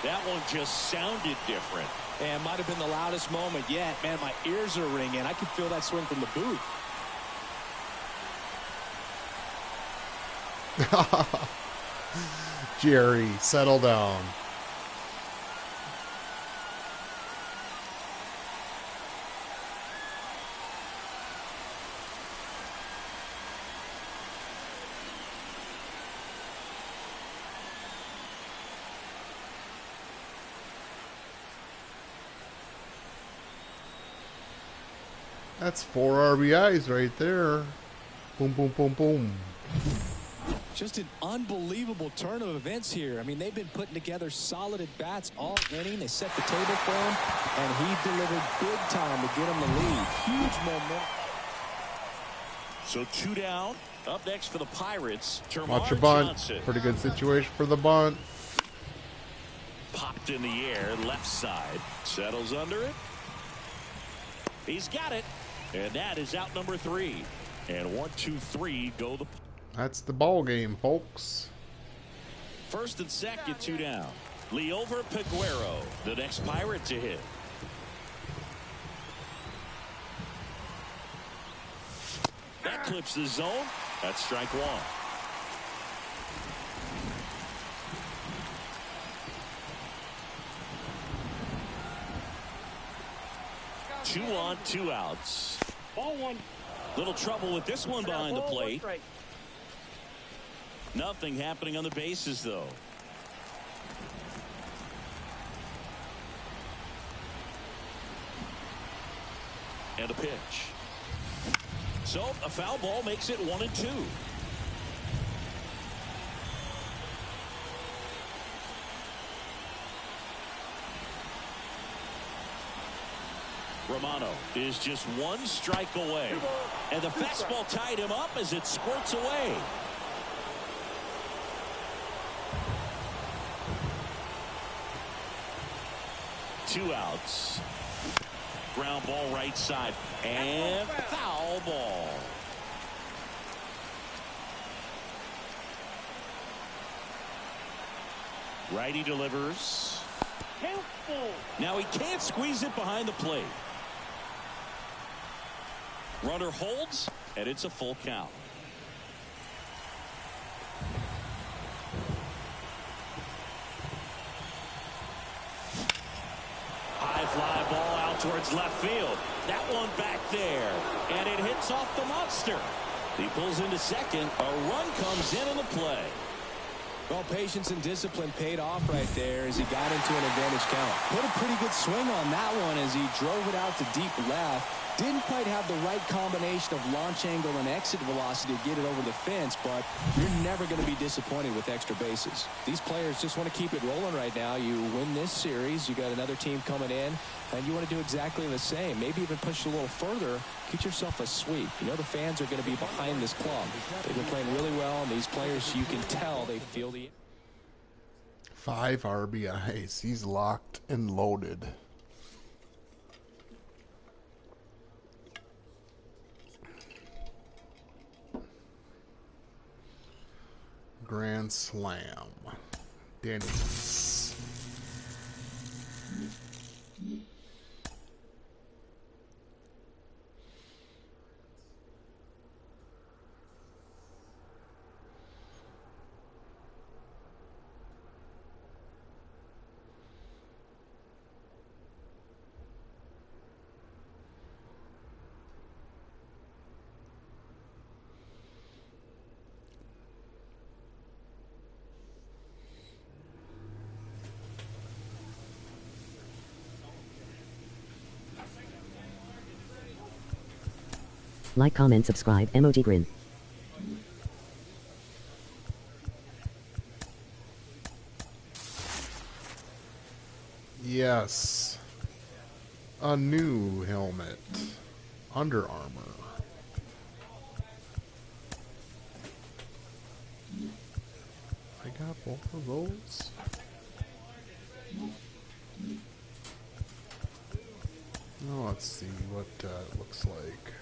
That one just sounded different. And might have been the loudest moment yet. Man, my ears are ringing. I can feel that swing from the booth. Jerry, settle down. That's 4 RBIs right there. Boom, boom, boom, boom. Just an unbelievable turn of events here. I mean, they've been putting together solid at-bats all inning. They set the table for him, and he delivered big time to get him the lead. Huge momentum. So 2 down. Up next for the Pirates, Watch your bunt. Johnson. Pretty good situation for the bunt. Popped in the air, left side. Settles under it. He's got it. And that is out number 3. And 1, 2, 3 go the... That's the ball game, folks. First and second, 2 down. Leover Peguero, the next Pirate to hit. That clips the zone. That's strike 1. Two on, 2 outs. Ball 1. Little trouble with this one behind the plate. Nothing happening on the bases, though. And a pitch. So a foul ball makes it 1 and 2. Romano is just 1 strike away. And the fastball tied him up as it squirts away. Two outs. Ground ball right side. And foul ball. Righty delivers. Now he can't squeeze it behind the plate. Runner holds, and it's a full count. High fly ball out towards left field. That one back there, and it hits off the monster. He pulls into second. A run comes in the play. Well, patience and discipline paid off right there as he got into an advantage count. Put a pretty good swing on that one as he drove it out to deep left. Didn't quite have the right combination of launch angle and exit velocity to get it over the fence, but you're never going to be disappointed with extra bases. These players just want to keep it rolling right now. You win this series, you got another team coming in, and you want to do exactly the same. Maybe even push it a little further, get yourself a sweep. You know the fans are going to be behind this club. They've been playing really well, and these players, you can tell they feel the... 5 RBIs. He's locked and loaded. Grand slam. Denny's. Like, comment, subscribe, emoji grin. Yes. A new helmet. Under Armour. I got both of those. Well, let's see what it looks like.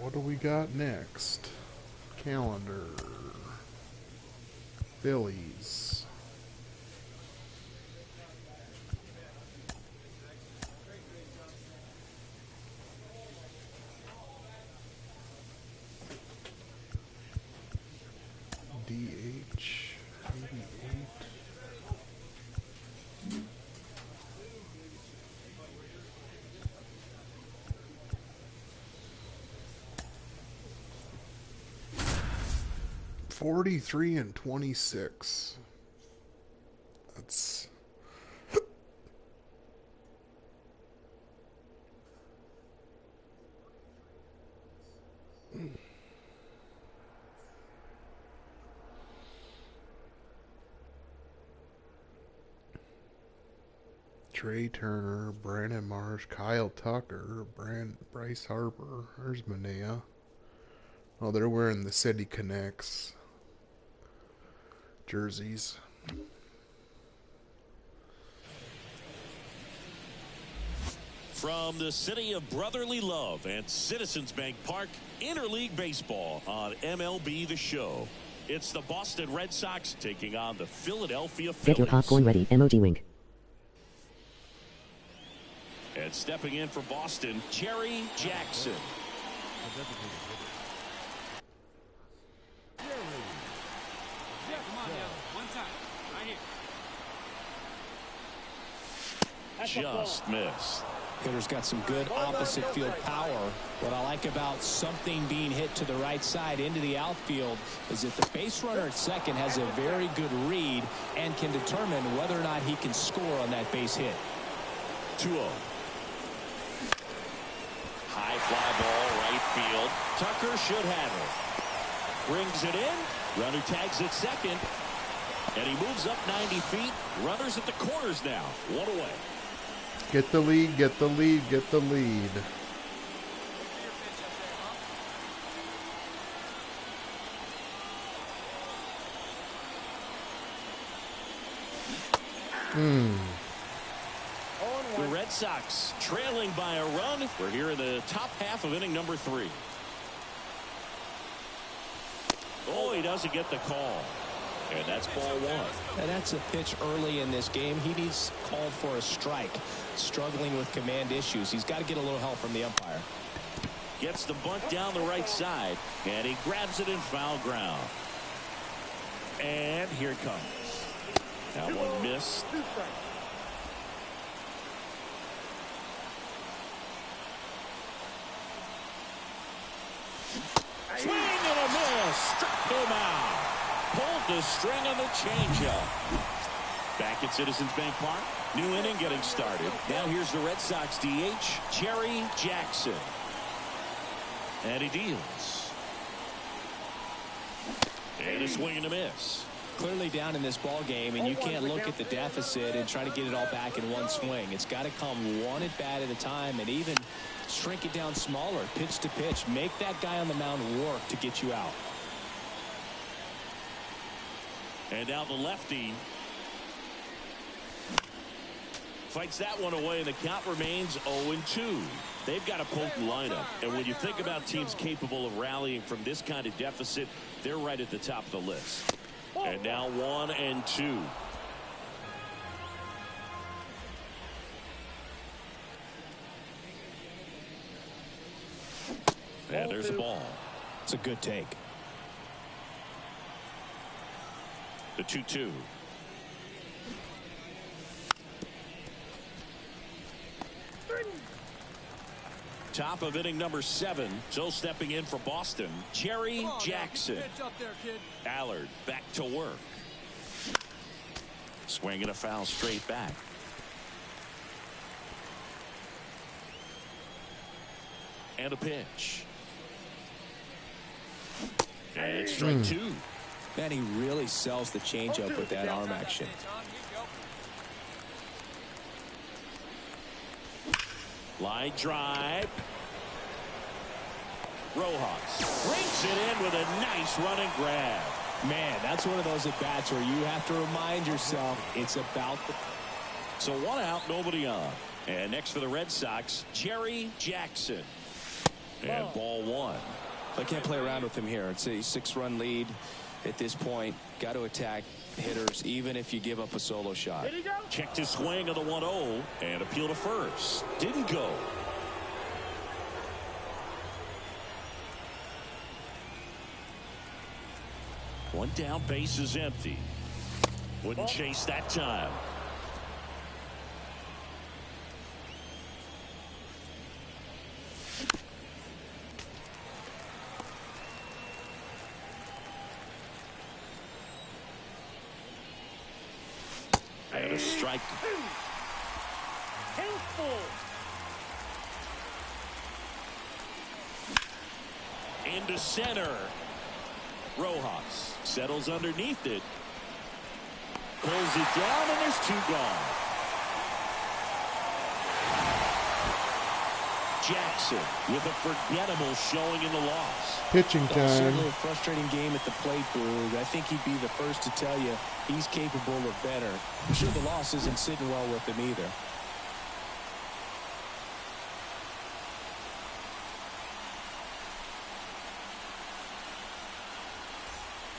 What do we got next? Calendar. Phillies. DH 88. $43 and $26. That's Trey Turner, Brandon Marsh, Kyle Tucker, Bryce Harper. There's Manea. Oh, they're wearing the City Connects jerseys. From the city of brotherly love and Citizens Bank Park, interleague baseball on MLB The Show. It's the Boston Red Sox taking on the Philadelphia Phillies. Get your popcorn ready. Emoji wink. And stepping in for Boston, Jerry Jackson. Just missed. Hitter's got some good opposite field power. What I like about something being hit to the right side into the outfield is that the base runner at second has a very good read and can determine whether or not he can score on that base hit. 2-0. High fly ball, right field. Tucker should have it. Brings it in. Runner tags at second. And he moves up 90 feet. Runners at the corners now. One away. Get the lead, get the lead, get the lead. The Red Sox trailing by a run. We're here in the top half of inning number 3. Oh, he doesn't get the call. And that's ball 1. And that's a pitch early in this game. He needs called for a strike. Struggling with command issues. He's got to get a little help from the umpire. Gets the bunt down the right side. And he grabs it in foul ground. And here it comes. That one missed. Swing and a miss. Struck him out. Pulled the string on the changeup. Back at Citizens Bank Park. New inning getting started. Now here's the Red Sox DH, Jerry Jackson. And he deals. And a swing and a miss. Clearly down in this ball game, and you can't look at the deficit and try to get it all back in one swing. It's got to come one at bat at a time, and even shrink it down smaller, pitch to pitch. Make that guy on the mound work to get you out. And now the lefty fights that one away, and the count remains 0-2. They've got a potent lineup, and when you think about teams capable of rallying from this kind of deficit, they're right at the top of the list. And now 1-2. And there's a ball. It's a good take. The 2-2. Top of inning number 7. So stepping in for Boston, Jerry Jackson. Allard back to work. Swinging a foul straight back. And a pitch. And strike two. Man, he really sells the changeup with that arm action. Line drive. Rojas brings it in with a nice run and grab. Man, that's one of those at-bats where you have to remind yourself it's about the... So one out, nobody on. And next for the Red Sox, Jerry Jackson. And ball one. I can't play around with him here. It's a 6-run lead at this point. Got to attack hitters even if you give up a solo shot. Checked his swing of the 1-0 and appeal to first. Didn't go. One down, base is empty. Wouldn't chase that time. And a strike. Into center. Rojas settles underneath it. Pulls it down, and there's two gone. Jackson with a forgettable showing in the loss. Pitching time. Certainly a frustrating game at the plate, Boog. I think he'd be the first to tell you he's capable of better. I'm sure the loss isn't sitting well with him either.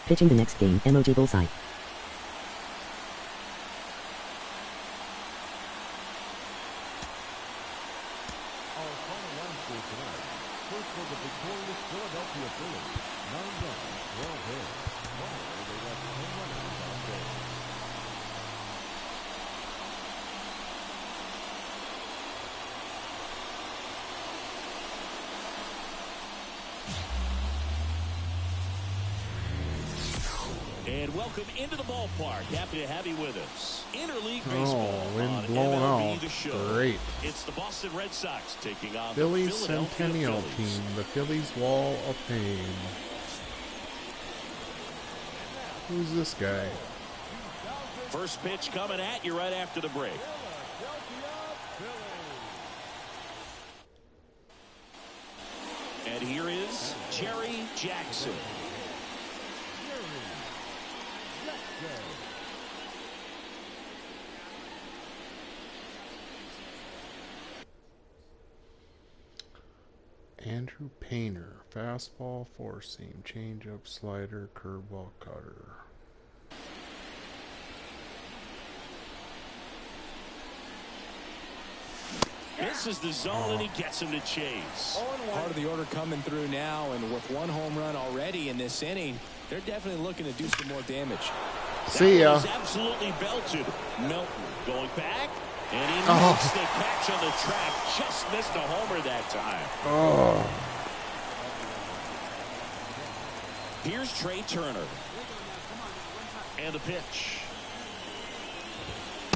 Pitching the next game, emoji bullseye. Our final line score tonight. First for the victorious Philadelphia Phillies. 9 runs, 12 hits. Finally, they left 10 runners on base. And welcome into the ballpark. Happy to have you with us. Interleague baseball wind on blowing MLB out. The Show. Great. It's the Boston Red Sox taking on Phillies the Philadelphia Centennial Phillies. Team, the Phillies Wall of Fame. Who's this guy? First pitch coming at you right after the break. And here is Jerry Jackson. Andrew Painter, fastball, four seam, changeup, slider, curveball, cutter. This is the zone, and he gets him to chase. Part of the order coming through now, and with one home run already in this inning, they're definitely looking to do some more damage. See ya. That was absolutely belted. Melton going back, and he makes the catch on the track. Just missed a homer that time. Oh. Here's Trey Turner. And the pitch.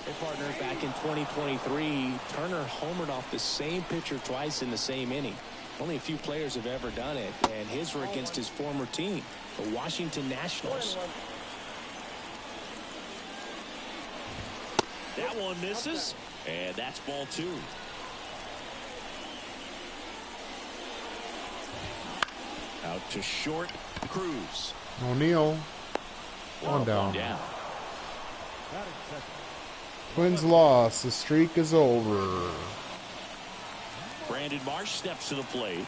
Their partner back in 2023, Turner homered off the same pitcher twice in the same inning. Only a few players have ever done it, and his were against his former team, the Washington Nationals. That one misses, and that's ball two. Out to short, Cruz. O'Neal. One down. Down. Twins lost. The streak is over. Brandon Marsh steps to the plate.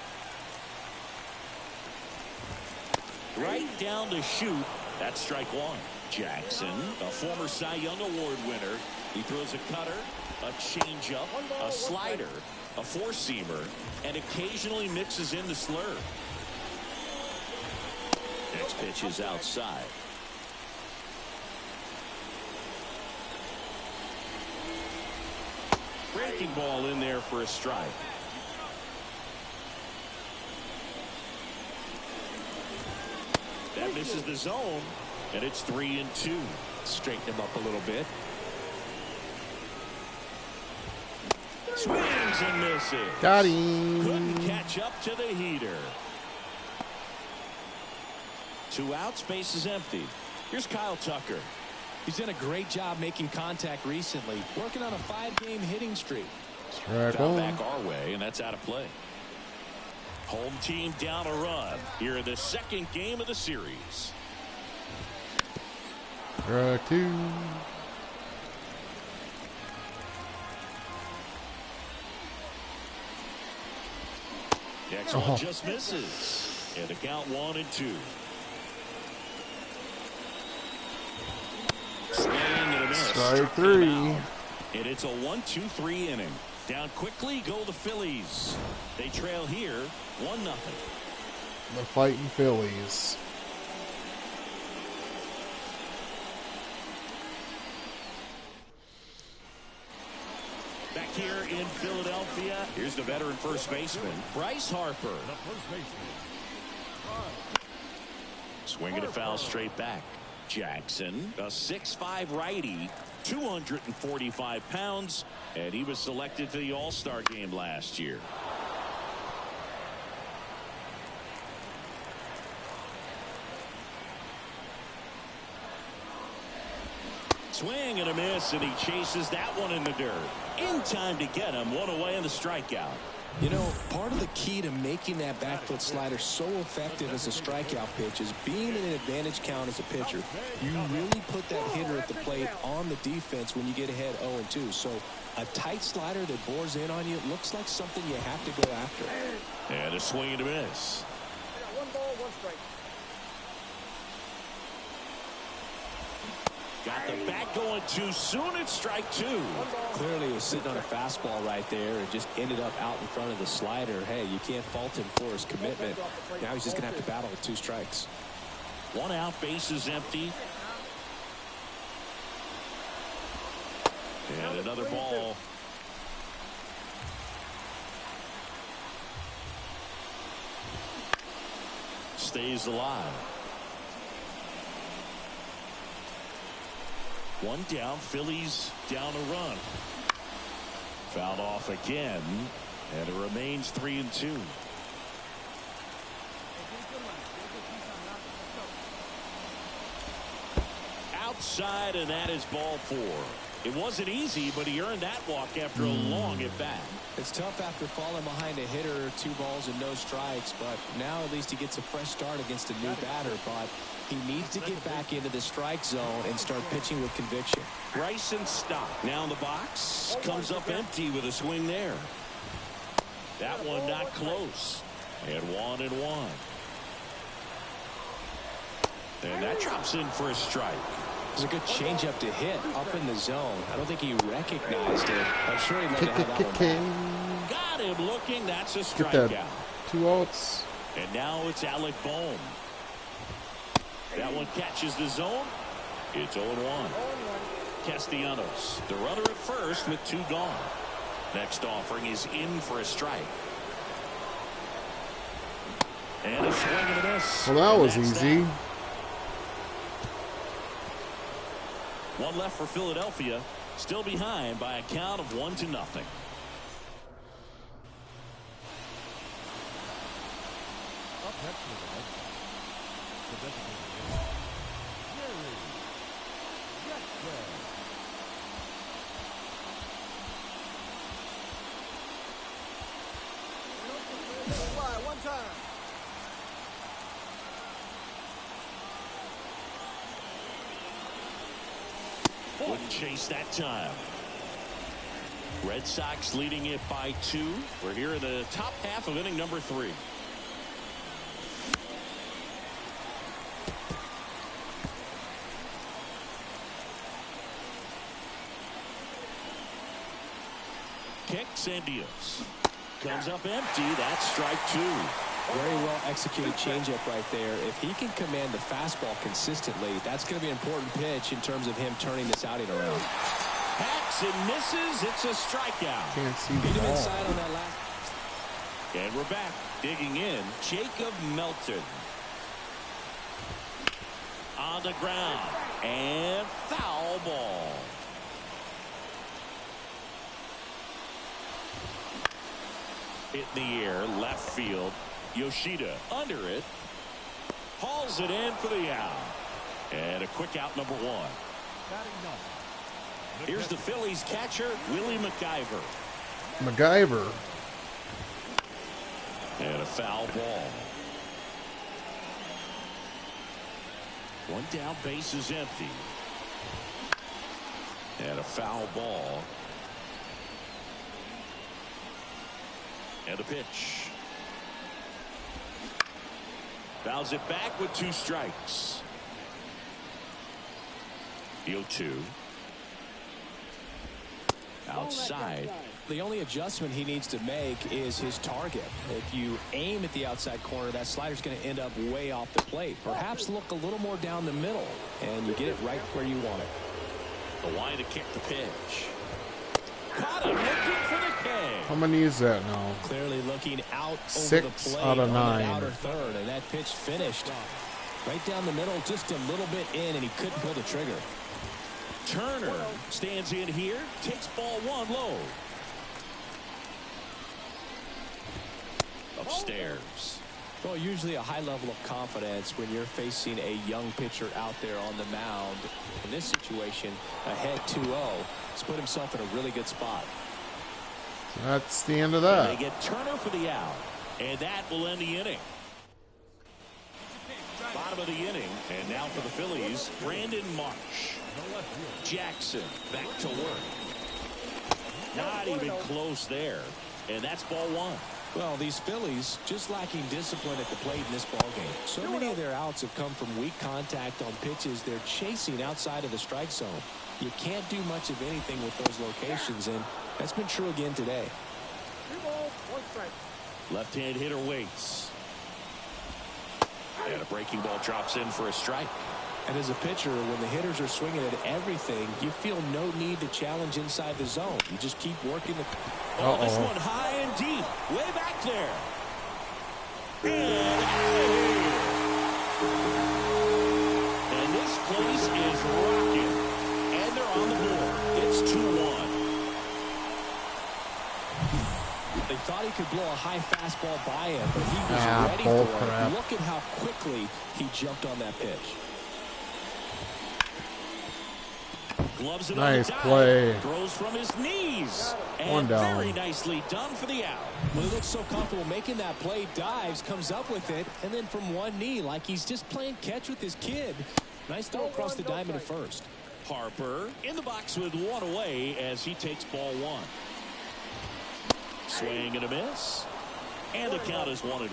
Right down to shoot. That's strike one. Jackson, a former Cy Young Award winner. He throws a cutter, a changeup, a slider, a four-seamer, and occasionally mixes in the slurve. Next pitch is outside. Breaking ball in there for a strike. That misses the zone, and it's 3-2. Straighten him up a little bit. Swings and misses. Got him. Couldn't catch up to the heater. 2 outs, base is empty. Here's Kyle Tucker. He's done a great job making contact recently, working on a 5-game hitting streak. Strike Foul one. back our way, and that's out of play. Home team down a run here in the 2nd game of the series. Strike two. Next one just misses. And the count 1-2. Swing and a miss. Strike three. And it's a 1-2-3 inning. Down quickly go the Phillies. They trail here 1-0. The Fighting Phillies. Back here in Philadelphia, here's the veteran first baseman, Bryce Harper. The first baseman. Swinging a foul straight back. Jackson, a 6'5" righty, 245 pounds, and he was selected to the All-Star game last year. Swing and a miss, and he chases that one in the dirt. In time to get him, 1 away on the strikeout. You know, part of the key to making that back foot slider so effective as a strikeout pitch is being in an advantage count as a pitcher. You really put that hitter at the plate on the defense when you get ahead 0-2. So a tight slider that bores in on you looks like something you have to go after. And a swing and a miss. 1 ball, 1 strike. Got the bat going too soon. It's strike 2. Clearly he was sitting on a fastball right there and just ended up out in front of the slider. Hey, you can't fault him for his commitment. Now he's just going to have to battle with 2 strikes. 1 out, base is empty. And another ball. Stays alive. 1 down, Phillies down a run. Fouled off again, and it remains 3-2. Outside, and that is ball 4. It wasn't easy, but he earned that walk after a long at bat. It's tough after falling behind a hitter, 2 balls and no strikes, but now at least he gets a fresh start against a new batter. But he needs to get back into the strike zone and start pitching with conviction. Bryson Stock now in the box, comes up empty with a swing there. That one not close. And 1-1. And that drops in for a strike. It was a good changeup to hit up in the zone. I don't think he recognized it. I'm sure he'd like to have that one back. Got him looking. That's a Get that. strikeout. 2 outs. And now it's Alec Bohm. That one catches the zone. It's 0-1. Castellanos, the runner at first with 2 gone. Next offering is in for a strike. And a swing and a miss. Well, that was And that's easy. that. 1 left for Philadelphia. Still behind by a count of 1-0. Up next for the Red Sox, the designated hitter, Jerry Jackson. Fly 1 time. Wouldn't chase that time. Red Sox leading it by 2. We're here in the top half of inning number 3. Kicks and deals. Comes up empty. That's strike 2. Very well executed changeup right there. If he can command the fastball consistently, that's going to be an important pitch in terms of him turning this outing around. Hacks and misses. It's a strikeout. Can't see Beat the him ball. inside on that last. And we're back. Digging in. Jacob Melton. On the ground. And foul ball. Hit in the air. Left field. Yoshida under it. Hauls it in for the out. And a quick out, number 1. Here's the Phillies catcher, Willie McIver. MacGyver. And a foul ball. One down, base is empty. And a foul ball. And a pitch. Fouls it back with 2 strikes. The 0-2. Outside. The only adjustment he needs to make is his target. If you aim at the outside corner, that slider's going to end up way off the plate. Perhaps look a little more down the middle, and you get it right where you want it. The line to kick the pitch. Caught him looking for the K. How many is that now? Clearly looking out 6 over the plate out of 9. on the outer third, and that pitch finished right down the middle, just a little bit in, and he couldn't pull the trigger. Turner stands in here, takes ball 1 low. Upstairs. Well, usually a high level of confidence when you're facing a young pitcher out there on the mound. In this situation, ahead 2-0, he's put himself in a really good spot. That's the end of And that. they get Turner for the out, and that will end the inning. Bottom of the inning, and now for the Phillies, Brandon Marsh. Jackson back to work. Not even close there, and that's ball 1. Well, these Phillies just lacking discipline at the plate in this ballgame. So many of their outs have come from weak contact on pitches they're chasing outside of the strike zone. You can't do much of anything with those locations, and that's been true again today. 2 balls, 1 strike. Left-hand hitter waits. And a breaking ball drops in for a strike. And as a pitcher, when the hitters are swinging at everything, you feel no need to challenge inside the zone. You just keep working the... Oh, this one high and deep. Way back there. And out of here. And this place is rocking. And they're on the board. It's 2-1. They thought he could blow a high fastball by him, but he was ready for crap. it. Look at how quickly he jumped on that pitch. Gloves it Nice on the play. dive. Throws from his knees. And 1 down. very nicely done for the out. Well, he looks so comfortable making that play, dives, comes up with it, and then from one knee, like he's just playing catch with his kid. Nice throw across the diamond at first. Harper in the box with 1 away as he takes ball 1. Swing and a miss. And the count is 1-1.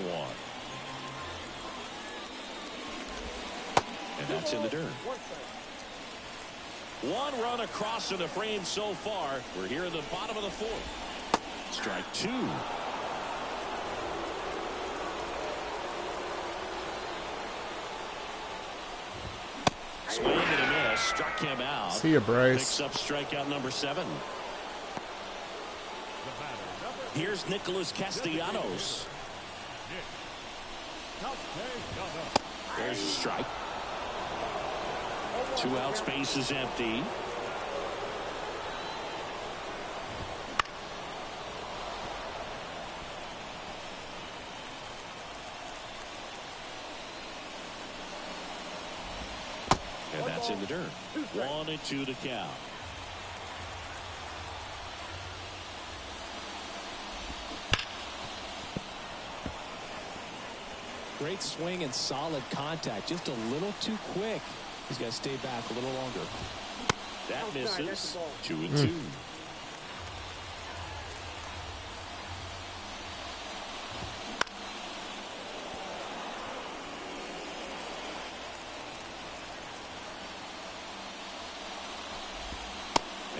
And that's in the dirt. 1 run across in the frame so far. We're here in the bottom of the 4th. Strike 2. Swing and a miss. Struck him out. See ya, Bryce. Picks up strikeout number 7. Here's Nicholas Castellanos. There's a strike. 2 outs, base is empty. And that's in the dirt. 1-2 to count. Great swing and solid contact. Just a little too quick. He's got to stay back a little longer. That misses. 2-2.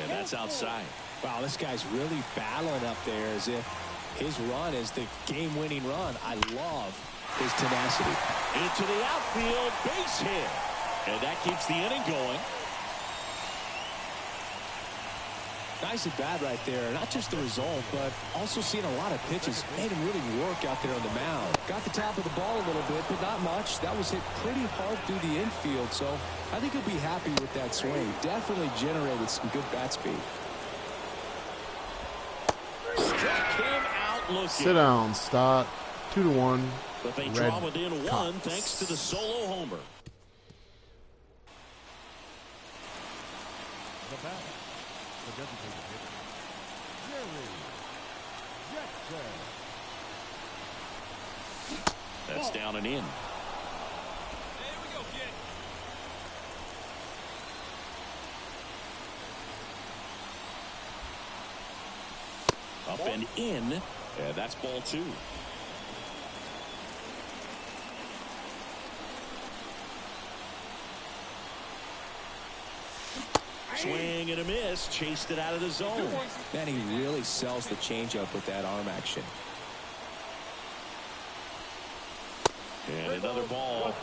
And that's outside. Wow, this guy's really battling up there as if his run is the game-winning run. I love his tenacity. Into the outfield, base hit. And that keeps the inning going. Nice at bat right there. Not just the result, but also seeing a lot of pitches. Made him really work out there on the mound. Got the top of the ball a little bit, but not much. That was hit pretty hard through the infield, so I think he'll be happy with that swing. Definitely generated some good bat speed. Struck him out looking. Sit down, Stott. 2-1. But they draw within one thanks to the solo homer. The batter, the designated hitter, Jerry Jackson. That's down and in. Up and in, and that's ball 2. Swing and a miss, chased it out of the zone. Man, he really sells the changeup with that arm action. And another ball.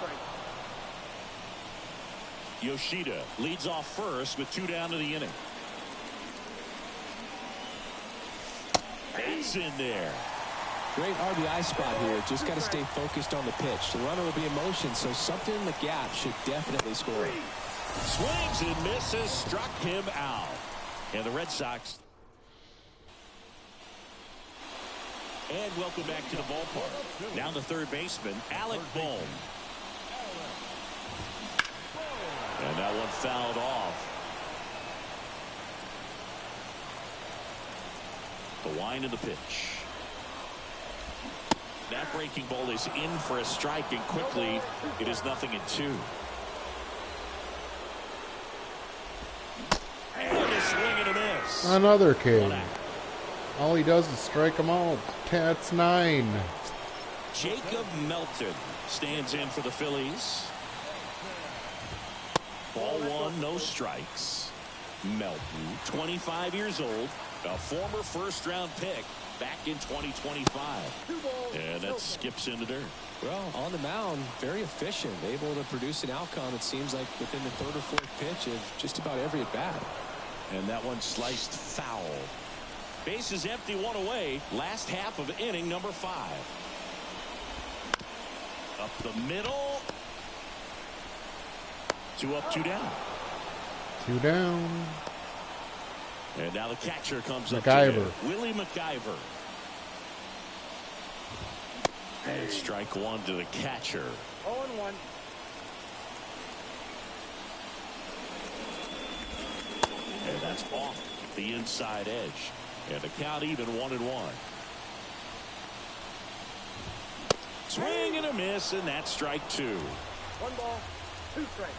Yoshida leads off first with 2 down to the inning. It's in there. Great RBI spot here. Just got to stay focused on the pitch. The runner will be in motion, so something in the gap should definitely score. Swings and misses, struck him out. And the Red Sox. And welcome back to the ballpark. Now the third baseman, Alec Bohm. And that one fouled off. The wind of the pitch. That breaking ball is in for a strike, and quickly it is 0-2. And a swing and a miss. Another K. All he does is strike them out. That's 9. Jacob Melton stands in for the Phillies. Ball 1, no strikes. Melton, 25 years old, a former first-round pick back in 2025. And that skips into dirt. Well, on the mound, very efficient, able to produce an outcome, it seems like, within the 3rd or 4th pitch of just about every at-bat. And that one sliced foul. Bases empty, 1 away. Last half of inning number 5. Up the middle. 2 up, 2 down. 2 down. And now the catcher comes up. McIver. Willie McIver. And strike 1 to the catcher. 0-1. And that's off the inside edge. And the count even 1-1. Swing and a miss, and that's strike 2. 1 ball, 2 strikes.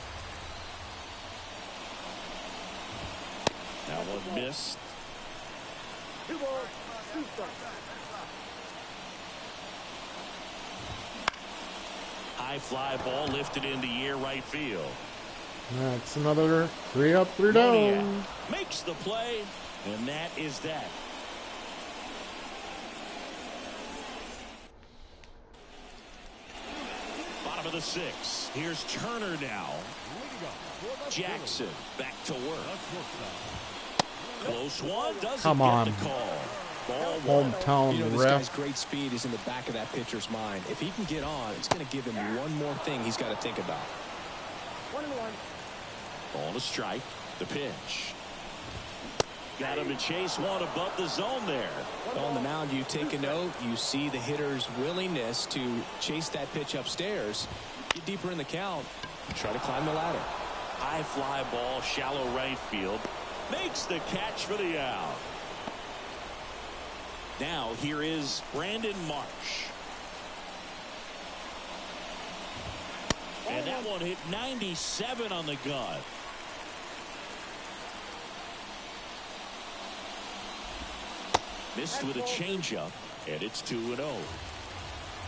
That one missed. 2 balls, 2 strikes. High fly ball lifted into the air, right field. That's another 3 up, 3 down. Makes the play, and that is that. Bottom of the 6th. Here's Turner now. Jackson back to work. Close one. Doesn't Come get on. the call. Ball 1. Hometown You know, this ref. guy's great speed is in the back of that pitcher's mind. If he can get on, it's going to give him one more thing he's got to think about. 1-1. Ball to strike. The pitch. Got him to chase one above the zone there. On the mound, you take a note. You see the hitter's willingness to chase that pitch upstairs, get deeper in the count, try to climb the ladder. High fly ball, shallow right field. Makes the catch for the out. Now here is Brandon Marsh. And that one hit 97 on the gun. Missed with a changeup, and it's 2-0.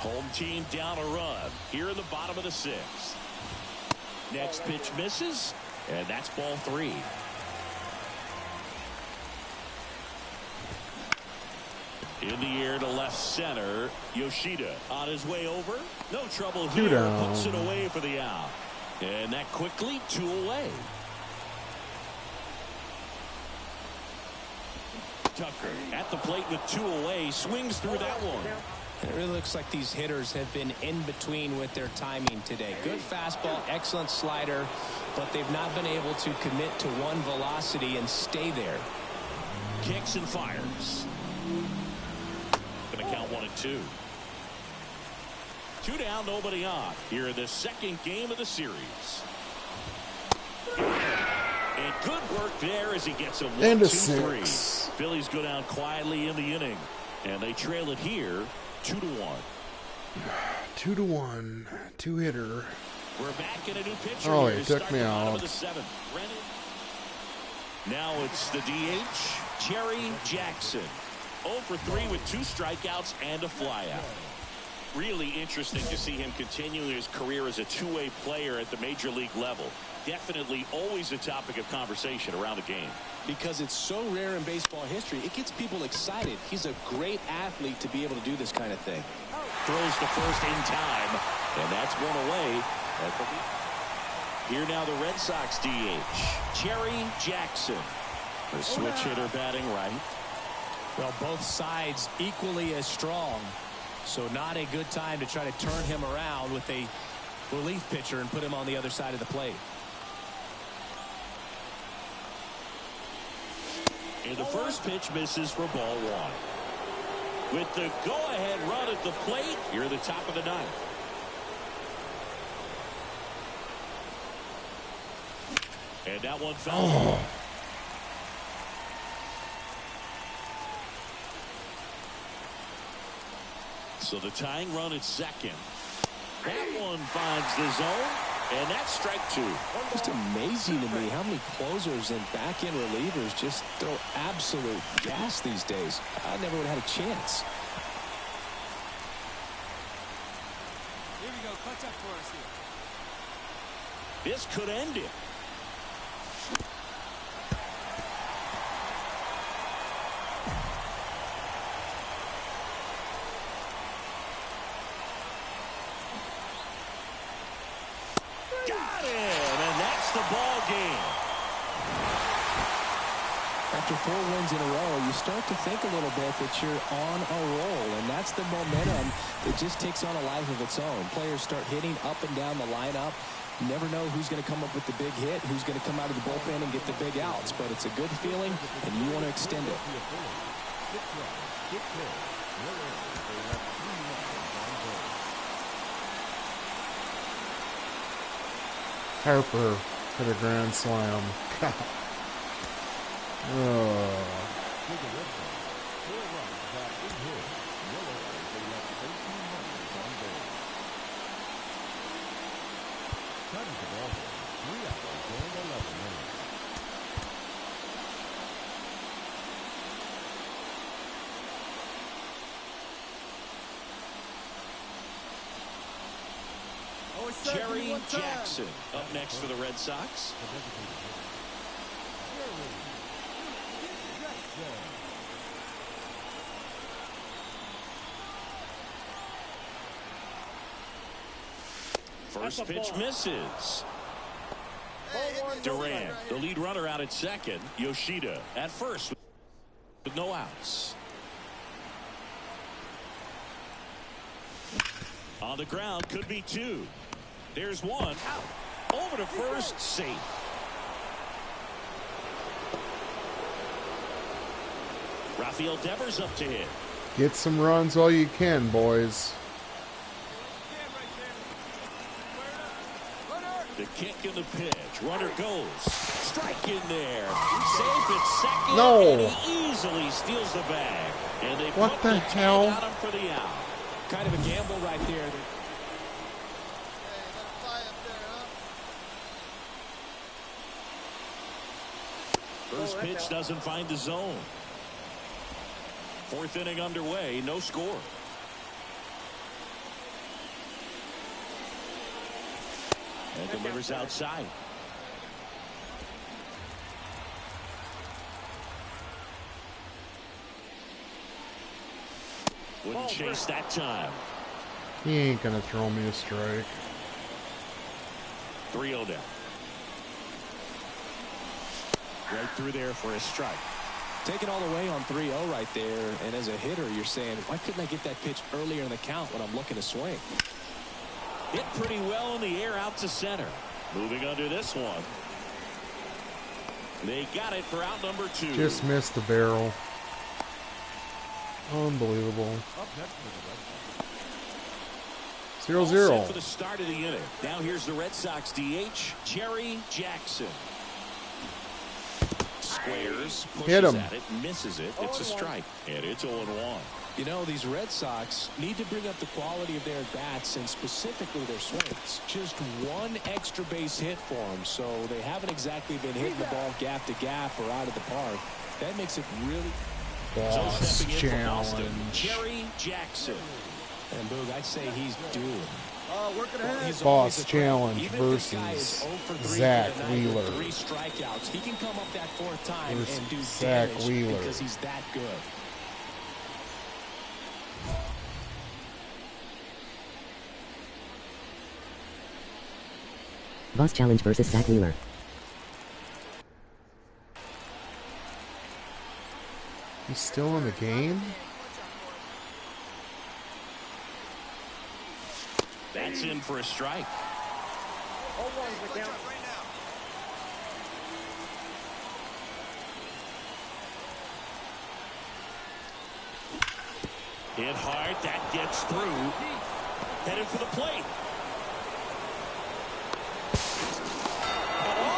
Home team down a run here in the bottom of the 6th. Next pitch misses, and that's ball 3. In the air to left center, Yoshida on his way over. No trouble here. Puts it away for the out. And that quickly 2 away. Tucker at the plate with 2 away. Swings through that one. It really looks like these hitters have been in between with their timing today. Good fastball, excellent slider, but they've not been able to commit to one velocity and stay there. Kicks and fires. Going to count 1-2. 2 down, nobody on here in the second game of the series. And good work there as he gets a 1-2-3. Phillies go down quietly in the inning, and they trail it here 2-1. 2-1, 2-hitter. We're back in a new pitcher. Oh, here he to took start me the bottom out. of the 7th. Now it's the DH, Jerry Jackson. 0 for 3 with 2 strikeouts and a flyout. Really interesting to see him continuing his career as a two-way player at the major league level. Definitely always a topic of conversation around the game. Because it's so rare in baseball history, it gets people excited. He's a great athlete to be able to do this kind of thing. Throws to first in time, and that's one away. Here now the Red Sox DH, Jerry Jackson. The switch hitter batting right. Well, both sides equally as strong. So not a good time to try to turn him around with a relief pitcher and put him on the other side of the plate. And the first pitch misses for ball 1. With the go-ahead run at the plate, you're at the top of the 9th. And that one fell. So the tying run at second. That one finds the zone, and that's strike 2. Just amazing to me how many closers and back-end relievers just throw absolute gas these days. I never would have had a chance. Here we go. Clutch up for us here. This could end it. Got him, and that's the ball game. After 4 wins in a row, you start to think a little bit that you're on a roll, and that's the momentum that just takes on a life of its own. Players start hitting up and down the lineup. You never know who's going to come up with the big hit, who's going to come out of the bullpen and get the big outs, but it's a good feeling, and you want to extend it. Harper hit a grand slam. Jerry Jackson up next for the Red Sox. First pitch misses. Duran, the lead runner, out at second. Yoshida at first with no outs. On the ground, could be 2. There's 1 out. Over to first, safe. Rafael Devers up to hit. Get some runs while you can, boys. The kick and the pitch. Runner goes. Strike in there. Safe at second. No. And he easily steals the bag. And they What put the hell? tag on him for the out. Kind of a gamble right there. First pitch doesn't find the zone. 4th inning underway. No score. And delivers outside. Wouldn't chase that time. He ain't gonna throw me a strike. 3-0 down. Right through there for a strike. Take it all the way on 3-0 right there, and as a hitter, you're saying, why couldn't I get that pitch earlier in the count when I'm looking to swing? Hit pretty well in the air out to center. Moving under this one. They got it for out number 2. Just missed the barrel. Unbelievable. 0-0. All set for the start of the inning. Now here's the Red Sox DH, Jerry Jackson. Squares, Hit pushes him. at it, misses it. It's a strike, and it's 0-1. You know, these Red Sox need to bring up the quality of their bats and specifically their swings. Just one extra base hit for them, so they haven't exactly been hitting the ball gap to gap or out of the park. That makes it really... Boss stepping in for Boston, challenge. Jerry Jackson. And Boog, I'd say he's due. Working ahead. He's Boss always a threat. challenge Even if this guy is versus 0 for 3 Zach for the night with Wheeler. 3 strikeouts. He can come up that 4th time Versus and do Zach damage Wheeler. because he's that good. Boss challenge versus Zach Wheeler. He's still in the game? That's in for a strike. 0-1's the count. Hit hard. That gets through. Headed for the plate.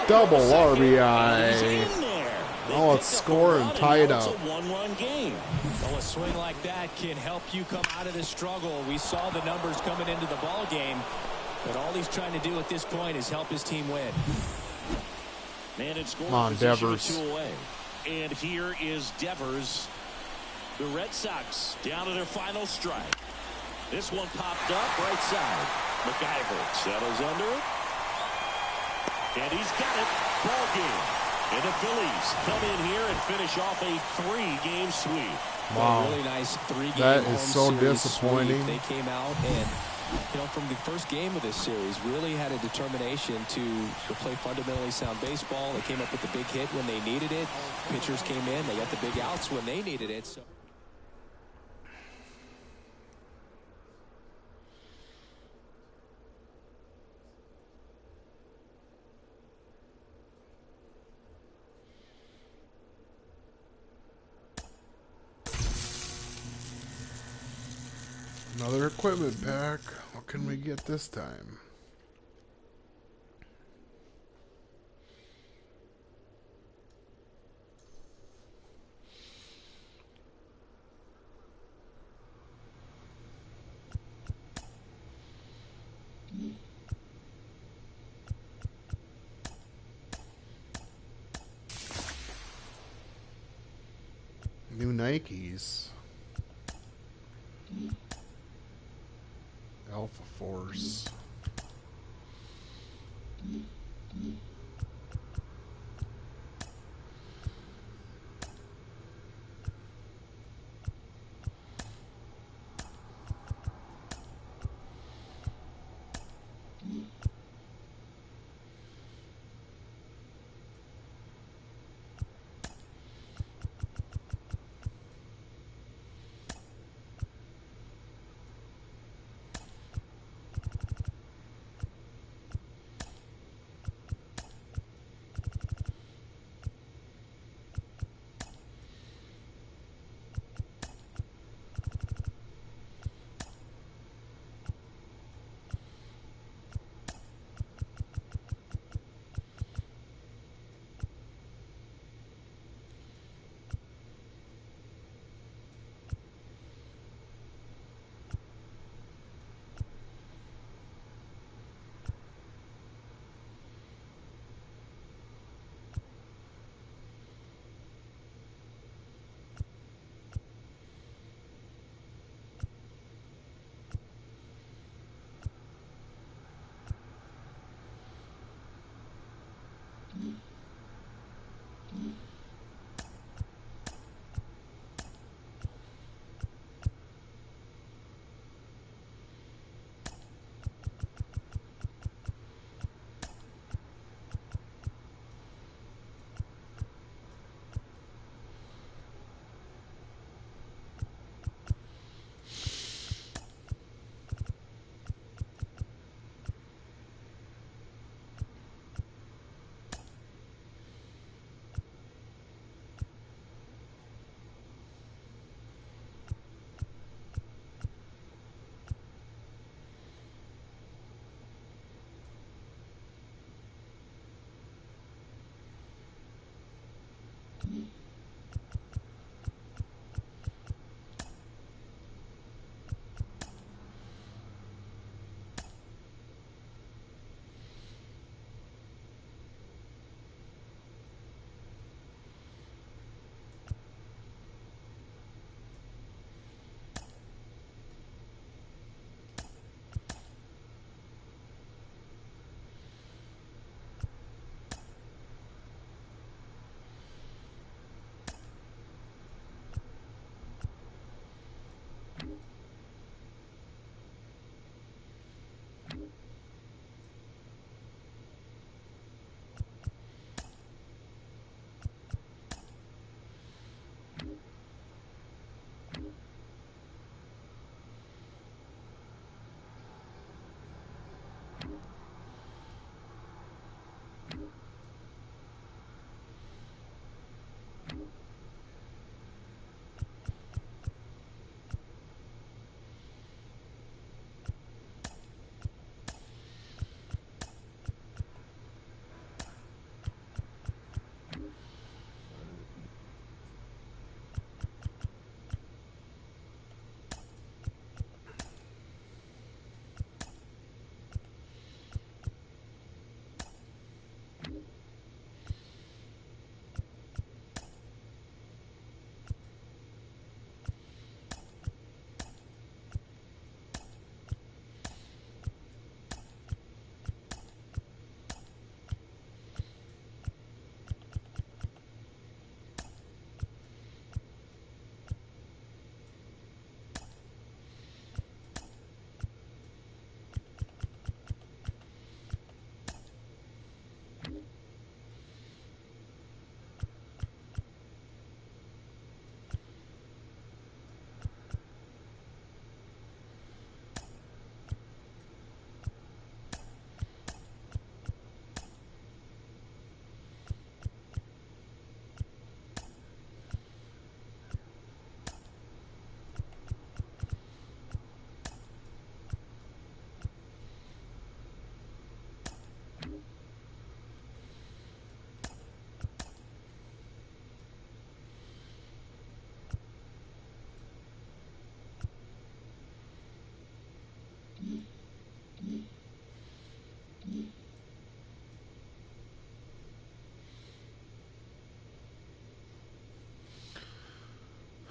Double He's RBI. in there. They Oh, it's picked up a score and run, tied now it's up. a one-run game. Well, a swing like that can help you come out of this struggle. We saw the numbers coming into the ball game, but all he's trying to do at this point is help his team win. Man in scoring Come on, position with Devers. 2 away. And here is Devers. The Red Sox down to their final strike. This one popped up right side. McIver settles under it. And he's got it. Ball game. And the Phillies come in here and finish off a 3-game sweep. Wow. A really nice 3-game That is home so series disappointing. sweep. They came out and, you know, from the first game of this series, really had a determination to play fundamentally sound baseball. They came up with the big hit when they needed it. Pitchers came in. They got the big outs when they needed it. So. Another equipment pack. What can we get this time? New Nikes. Alpha Force.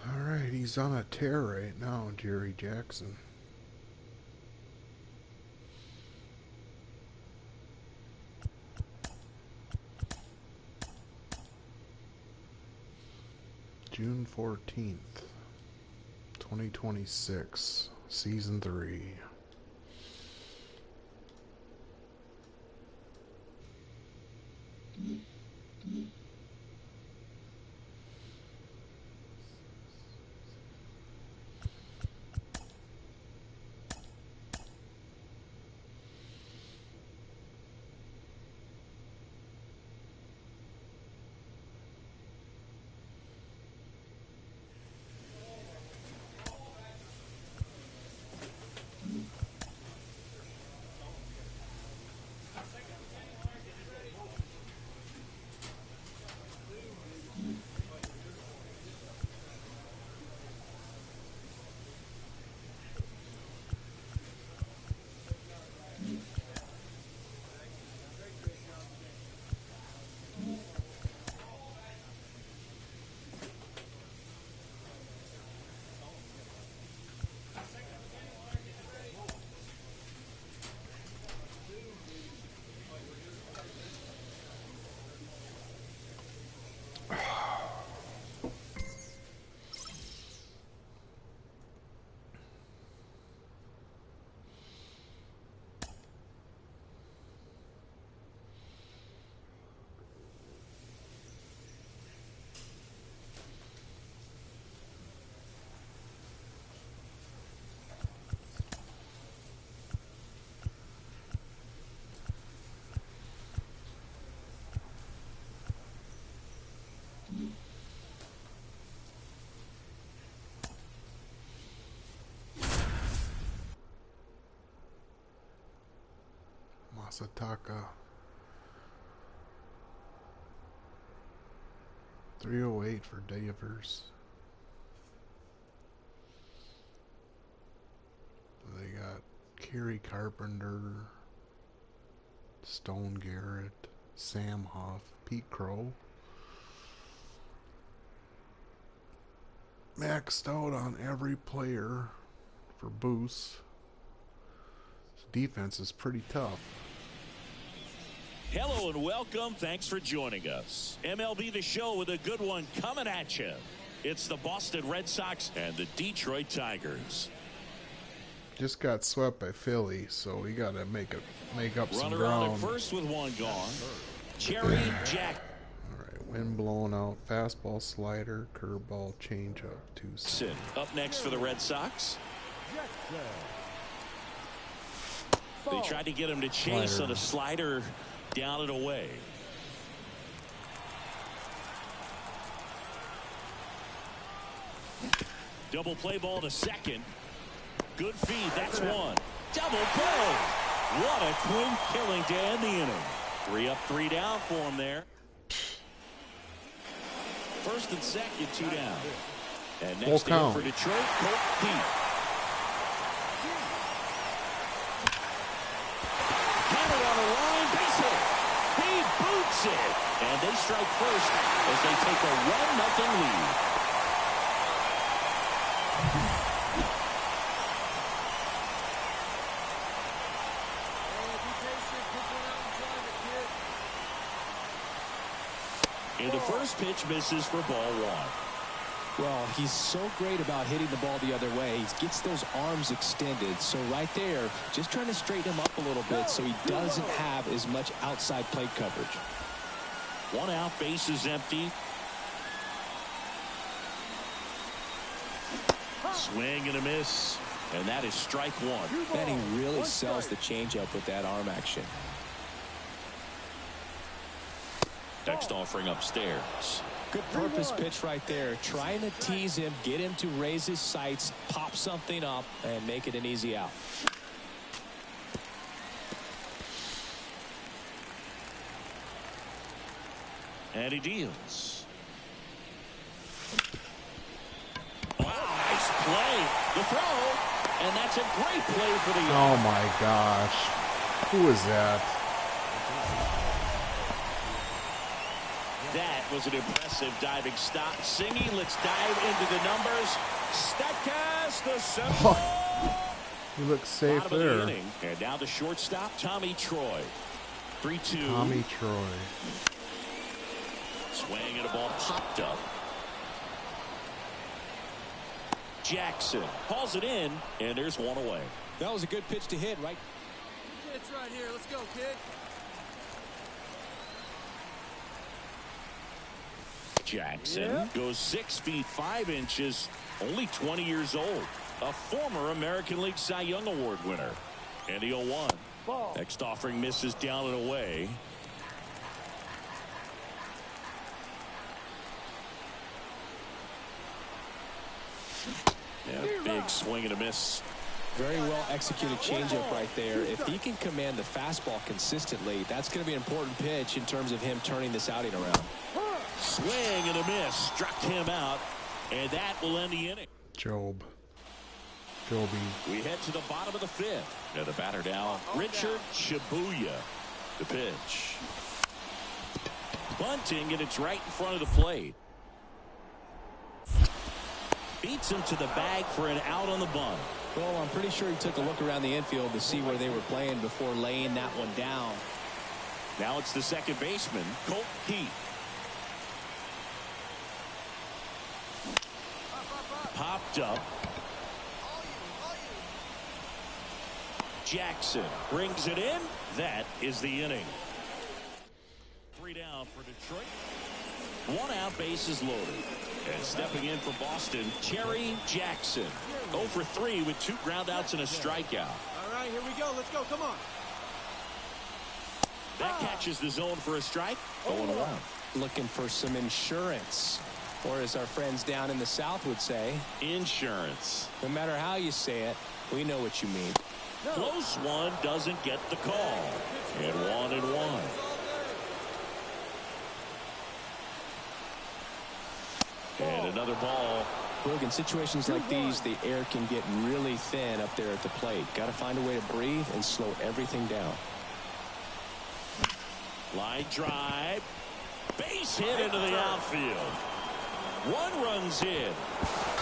Alright, he's on a tear right now, Jerry Jackson. June 14th, 2026, Season 3. Masataka 308 for Davers. They got Kerry Carpenter, Stone Garrett, Sam Huff, Pete Crow. Maxed out on every player for boosts. His defense is pretty tough. Hello and welcome. Thanks for joining us. MLB The Show with a good one coming at you. It's the Boston Red Sox and the Detroit Tigers. Just got swept by Philly, so we got to make up some Runner on ground. at first with one gone. Cherry Jack. All right, wind blowing out, fastball, slider, curveball, changeup, 2-6. Up next for the Red Sox. They tried to get him to chase on a slider down and away. Double play ball to second. Good feed. That's one. Double play. What a clean killing to end the inning. 3 up, 3 down for him there. First and second, 2 down. And next in for Detroit, Colt Pete. Hammer on the line, base hit. He boots it. And they strike first as they take a 1-0 lead. And the first pitch misses for ball 1. Well, he's so great about hitting the ball the other way. He gets those arms extended. So right there, just trying to straighten him up a little bit so he doesn't have as much outside plate coverage. 1 out, base is empty. Swing and a miss. And that is strike 1. And he really sells the changeup with that arm action. Next offering upstairs. Good purpose pitch right there. Trying to tease him, get him to raise his sights, pop something up, and make it an easy out. And he deals. Wow, nice play. The throw. And that's a great play for the... Oh my gosh. Who is that? That was an impressive diving stop. Singy, let's dive into the numbers. Statcast, the center. He looks safe Bottom there. of the inning. And now the shortstop, Tommy Troy. 3-2. Tommy Troy. Swing and a ball popped up. Jackson hauls it in, and there's one away. That was a good pitch to hit, right? It's right here. Let's go, kid. Jackson goes 6 feet 5 inches, only 20 years old. A former American League Cy Young Award winner. And the 0-1. Next offering misses down and away. Yeah, big swing and a miss. Very well executed changeup right there. If he can command the fastball consistently, that's going to be an important pitch in terms of him turning this outing around. Swing and a miss. Struck him out. And that will end the inning. Joby. We head to the bottom of the 5th. And the batter now, Richard Shibuya. The pitch. Bunting, and it's right in front of the plate. Beats him to the bag for an out on the bunt. Well, I'm pretty sure he took a look around the infield to see where they were playing before laying that one down. Now it's the second baseman, Colt Pete. Popped up. Jackson brings it in. That is the inning. 3 down for Detroit. 1 out, bases loaded. And stepping in for Boston, Cherry Jackson. 0 for 3 with 2 groundouts and a strikeout. All right, here we go. Let's go. Come on. That catches the zone for a strike. 0-1. Looking for some insurance. Or as our friends down in the South would say, Insurance. no matter how you say it, we know what you mean. Close one, doesn't get the call. And 1-1. And another ball. Look, in situations like these, the air can get really thin up there at the plate. Got to find a way to breathe and slow everything down. Line drive. Base hit into the outfield. One runs in.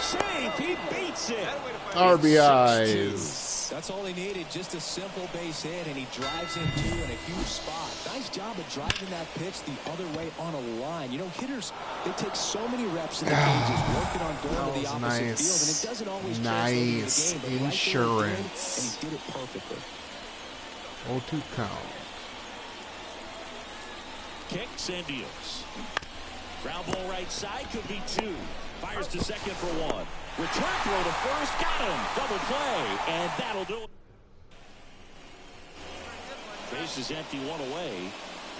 Safe. He beats it. RBIs. That's all he needed, just a simple base hit, and he drives in two in a huge spot. Nice job of driving that pitch the other way on a line. You know, hitters, they take so many reps in the cages, working on going to the opposite field, and it doesn't always translate into the game. But Insurance. And he did it perfectly. 0-2 count. Kicks and deals. Ground ball right side, could be two. Fires to second for one. Return throw to first, got him. Double play, and that'll do it. Base is empty, one away.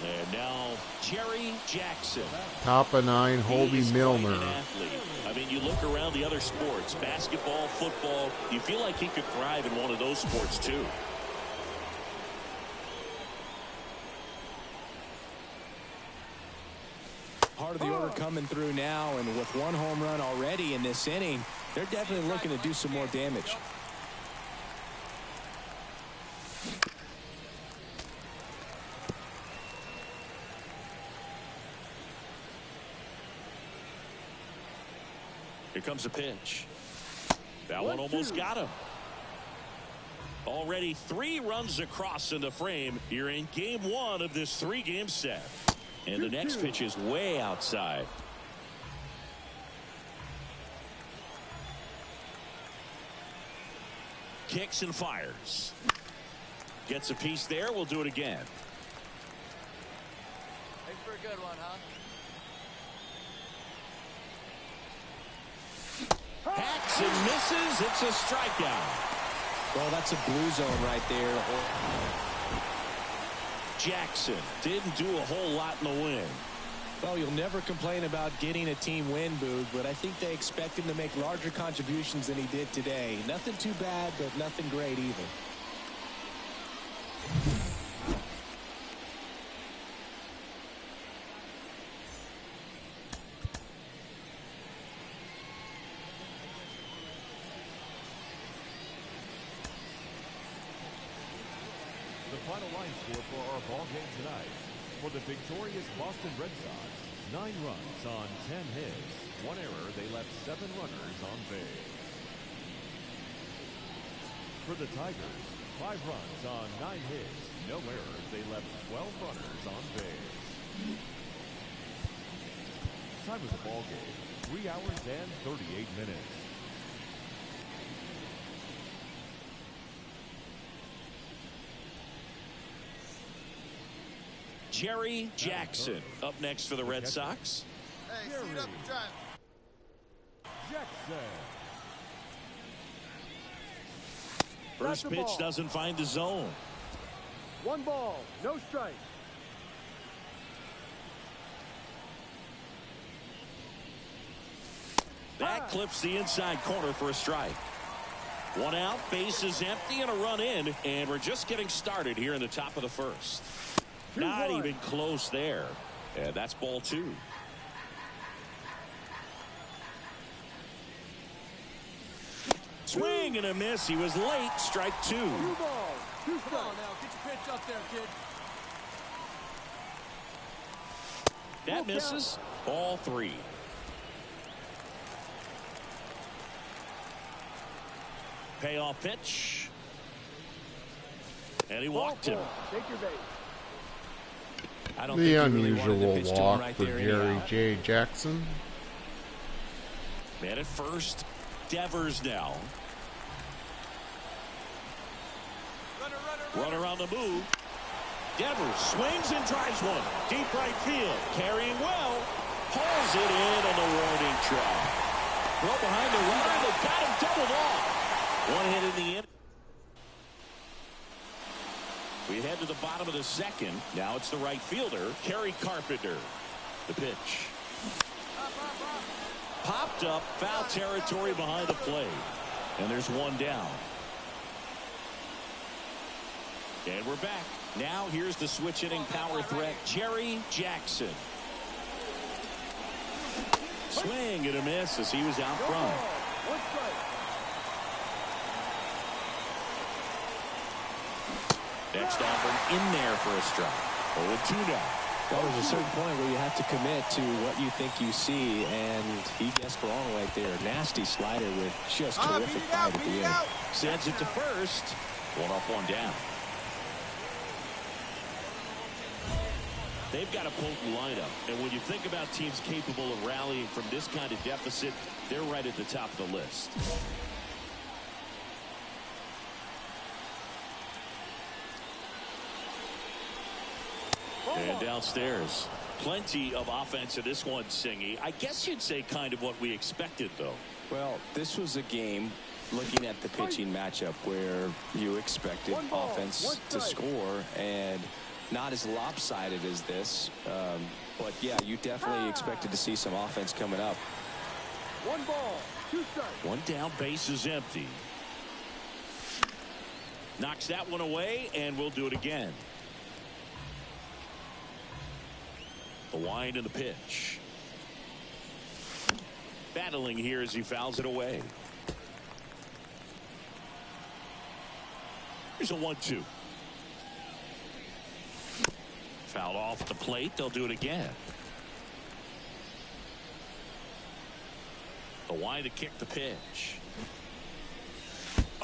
And now Jerry Jackson. Top of 9, Hobie Milner. An athlete. I mean, you look around the other sports, basketball, football, you feel like he could thrive in one of those sports too. Part of the order coming through now, and with one home run already in this inning, they're definitely looking to do some more damage. Here comes a pitch. That one almost got him. Already 3 runs across in the frame here in game 1 of this 3-game set. And the next pitch is way outside. Kicks and fires. Gets a piece there. We'll do it again. Thanks for a good one, huh? Hacks and misses. It's a strikeout. Well, that's a blue zone right there. Jackson didn't do a whole lot in the win. Well, you'll never complain about getting a team win, Boog, but I think they expect him to make larger contributions than he did today. Nothing too bad, but nothing great either. The final line score for our ball game tonight. For the victorious Boston Red Sox, 9 runs on 10 hits. 1 error, they left 7 runners on base. For the Tigers, 5 runs on 9 hits. No errors, they left 12 runners on base. Time of the ball game, 3 hours and 38 minutes. Jerry Jackson up next for the Red Sox. Hey, seat up and drive. Jackson. First pitch doesn't find the zone. 1 ball, no strike. That clips the inside corner for a strike. 1 out, base is empty, and a run in, and we're just getting started here in the top of the first. Not even close there. And that's ball 2. Swing and a miss. He was late. Strike 2. 2 balls, 2 strikes. Come on now, get your pitch up there, kid. That misses. Ball 3. Payoff pitch. And he walked him. Take your base. I don't The think he really wanted to unusual pitch to him walk right for there Jerry anyhow. J. Jackson. Man at first. Devers now. Runner on the move. Devers swings and drives one. Deep right field. Carrying well. Pulls it in on the warning track. Throw behind the runner. They got him doubled off. 1 hit in the inning. We head to the bottom of the second. Now it's the right fielder, Kerry Carpenter. The pitch. Popped up, foul territory behind the plate. And there's 1 down. And we're back. Now here's the switch hitting power threat, Jerry Jackson. Swing and a miss as he was out No front. ball. One strike. Next offering in there for a strike. 0-2 now. Well, there's a certain point where you have to commit to what you think you see, and he guessed wrong right there. Nasty slider with just terrific bite at the end. Sends it to first. One up, one down. They've got a potent lineup, and when you think about teams capable of rallying from this kind of deficit, they're right at the top of the list. And downstairs, plenty of offense in this one, Singy. I guess you'd say kind of what we expected, though. Well, this was a game, looking at the pitching matchup, where you expected offense to score, and not as lopsided as this. But, yeah, you definitely expected to see some offense coming up. 1 ball, 2 strikes. One down, base is empty. Knocks that one away, and we'll do it again. The wind and the pitch. Battling here as he fouls it away. Here's a 1-2. Fouled off the plate. They'll do it again. The wind to kick the pitch.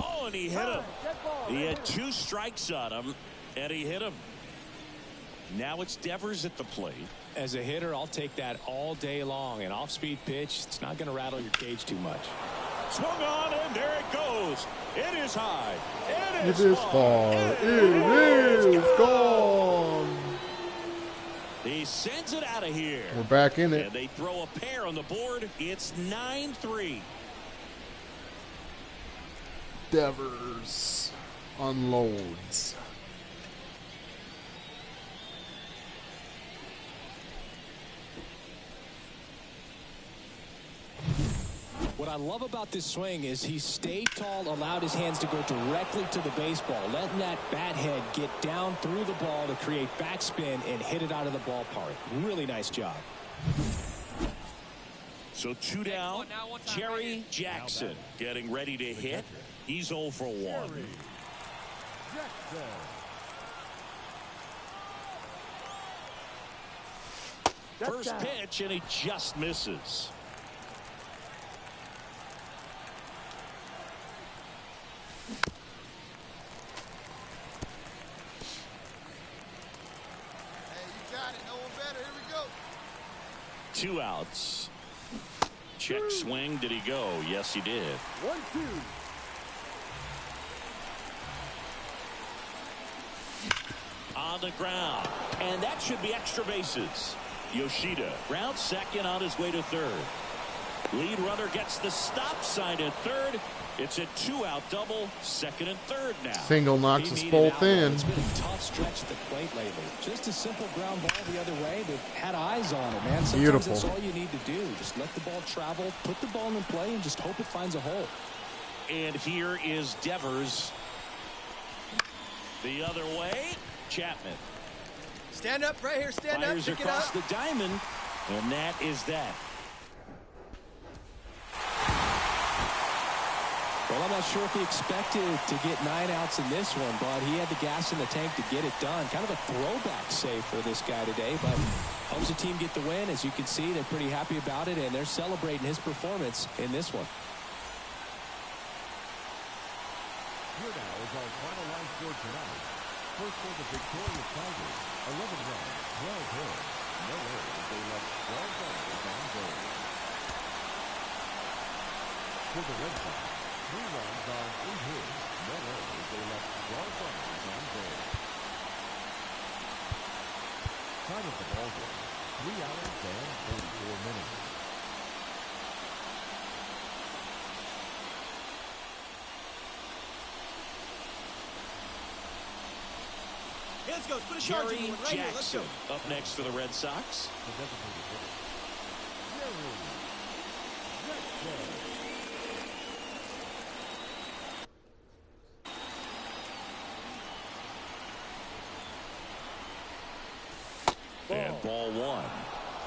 Oh, and he hit him. He had 2 strikes on him, and he hit him. Now it's Devers at the plate. As a hitter, I'll take that all day long. An off-speed pitch, it's not going to rattle your cage too much. Swung on, and there it goes. It is high. It It is far. It is gone. He sends it out of here. We're back in it. And they throw a pair on the board. It's 9-3. Devers unloads. What I love about this swing is he stayed tall, allowed his hands to go directly to the baseball, letting that bat head get down through the ball to create backspin and hit it out of the ballpark. Really nice job. So 2 down. Jerry Jackson getting ready to hit. He's 0 for 1. First pitch, and he just misses. Here we go. 2 outs. Check swing. Did he go? Yes, he did. 1-2. On the ground. And that should be extra bases. Yoshida grounds second on his way to third. Lead runner gets the stop sign at third. It's a 2-out double, second and third now. Single knocks us both in. It's been a tough stretch at the plate lately. Just a simple ground ball the other way. They've had eyes on it, man. Sometimes Beautiful. that's all you need to do. Just let the ball travel, put the ball in play, and just hope it finds a hole. And here is Devers. The other way, Chapman. Stand up right here. Stand Fires up. Pick across it up. the diamond, and that is that. Well, I'm not sure if he expected to get 9 outs in this one, but he had the gas in the tank to get it done. Kind of a throwback save for this guy today, but helps the team get the win. As you can see, they're pretty happy about it, and they're celebrating his performance in this one. Here now is our final line score tonight. First for the victorious Tigers, 11 runs, 12 hits. No errors. They left 12 runners on base. For the Red Sox, 3 runs on 8 hits. No errors. They left 12 runners on base. Time of the ball game, 3 hours and 44 minutes. Let's go. Put a charge Jerry in right here. Let's go. Jackson up next for the Red Sox. The designated hitter, Jerry Jackson. And ball 1.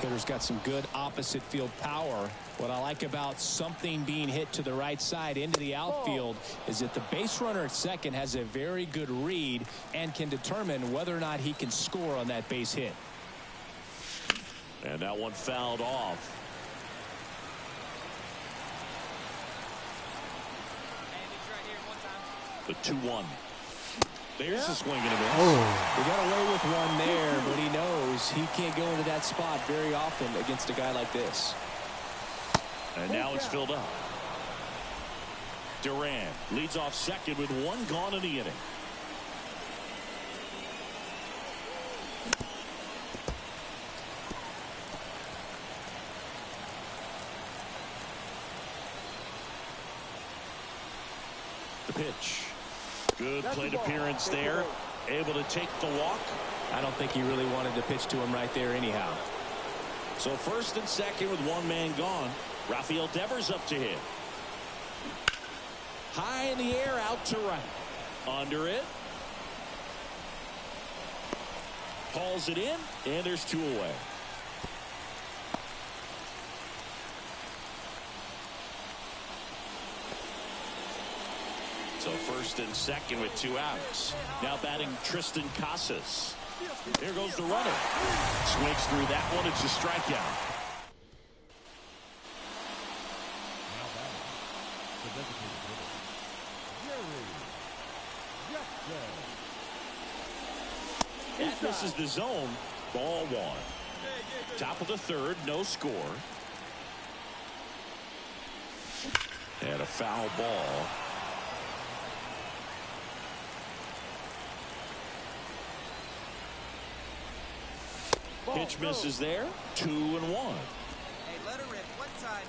hitter's got some good opposite field power. What I like about something being hit to the right side into the outfield is that the base runner at second has a very good read and can determine whether or not he can score on that base hit. And that one fouled off. The 2-1. There's a swing and a miss. He got away with one there, but he knows he can't go into that spot very often against a guy like this. And now it's filled up. Durant leads off second with one gone in the inning. The pitch. Good plate appearance there. Able to take the walk. I don't think he really wanted to pitch to him right there anyhow. So first and second with one man gone. Rafael Devers up to hit. High in the air, out to right. Under it. Hauls it in, and there's two away. So first and second with 2 outs. Now batting Tristan Casas. There goes the runner. Swings through that one. It's a strikeout. Now batting, the designated hitter, Jerry Jackson. That misses the zone. Ball 1. Top of the third. No score. And a foul ball. Pitch misses there. 2-1. Hey, let her rip. One side.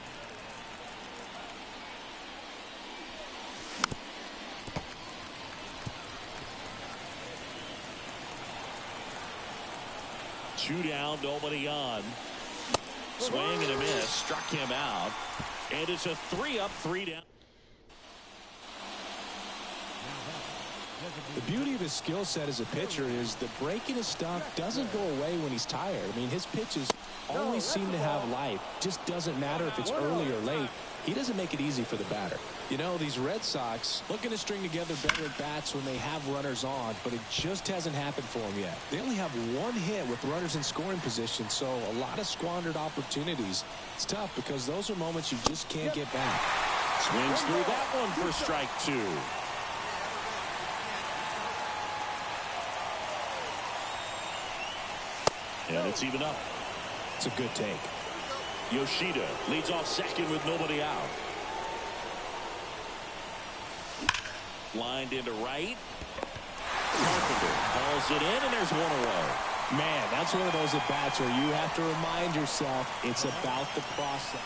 Two down, nobody on. Swing and a miss. Struck him out. And it's a 3-up, 3 down. The beauty of his skill set as a pitcher is the break in his stuff doesn't go away when he's tired. I mean, his pitches always seem to have life. Just doesn't matter if it's early or late. He doesn't make it easy for the batter. You know, these Red Sox looking to string together better at bats when they have runners on, but it just hasn't happened for them yet. They only have one hit with runners in scoring position, so a lot of squandered opportunities. It's tough because those are moments you just can't get back. Swings through that one for strike 2. And it's even up. It's a good take. Yoshida leads off second with nobody out. Lined into right. Carpenter hauls it in, and there's one away. Man, that's one of those at-bats where you have to remind yourself it's about the process.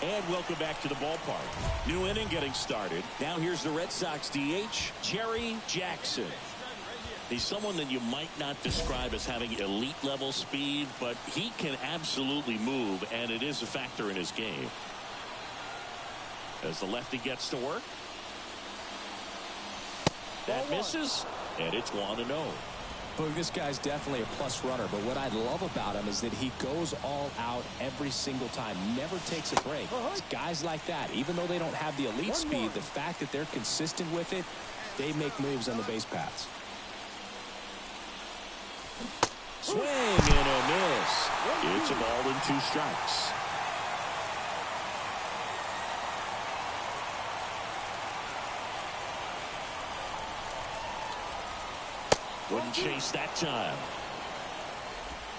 And welcome back to the ballpark. New inning getting started. Now here's the Red Sox DH, Jerry Jackson. He's someone that you might not describe as having elite level speed, but he can absolutely move, and it is a factor in his game. As the lefty gets to work. That misses, and it's 1-0. Look, this guy's definitely a plus runner, but what I love about him is that he goes all out every single time, never takes a break. It's guys like that, even though they don't have the elite speed, the fact that they're consistent with it, they make moves on the base paths. Swing and a miss. It's a ball and 2 strikes. Wouldn't chase that time.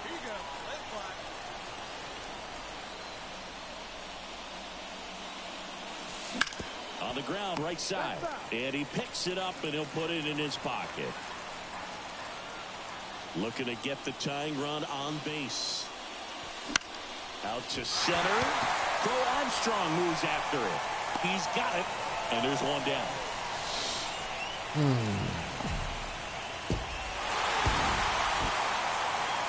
Here you go. Let it fly. On the ground, right side. And he picks it up, and he'll put it in his pocket. Looking to get the tying run on base. Out to center. Bo Armstrong moves after it. He's got it. And there's one down.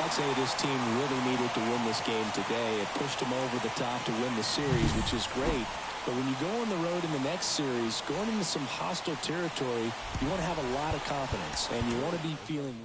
I'd say this team really needed to win this game today. It pushed them over the top to win the series, which is great. But when you go on the road in the next series, going into some hostile territory, you want to have a lot of confidence, and you want to be feeling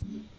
Bye.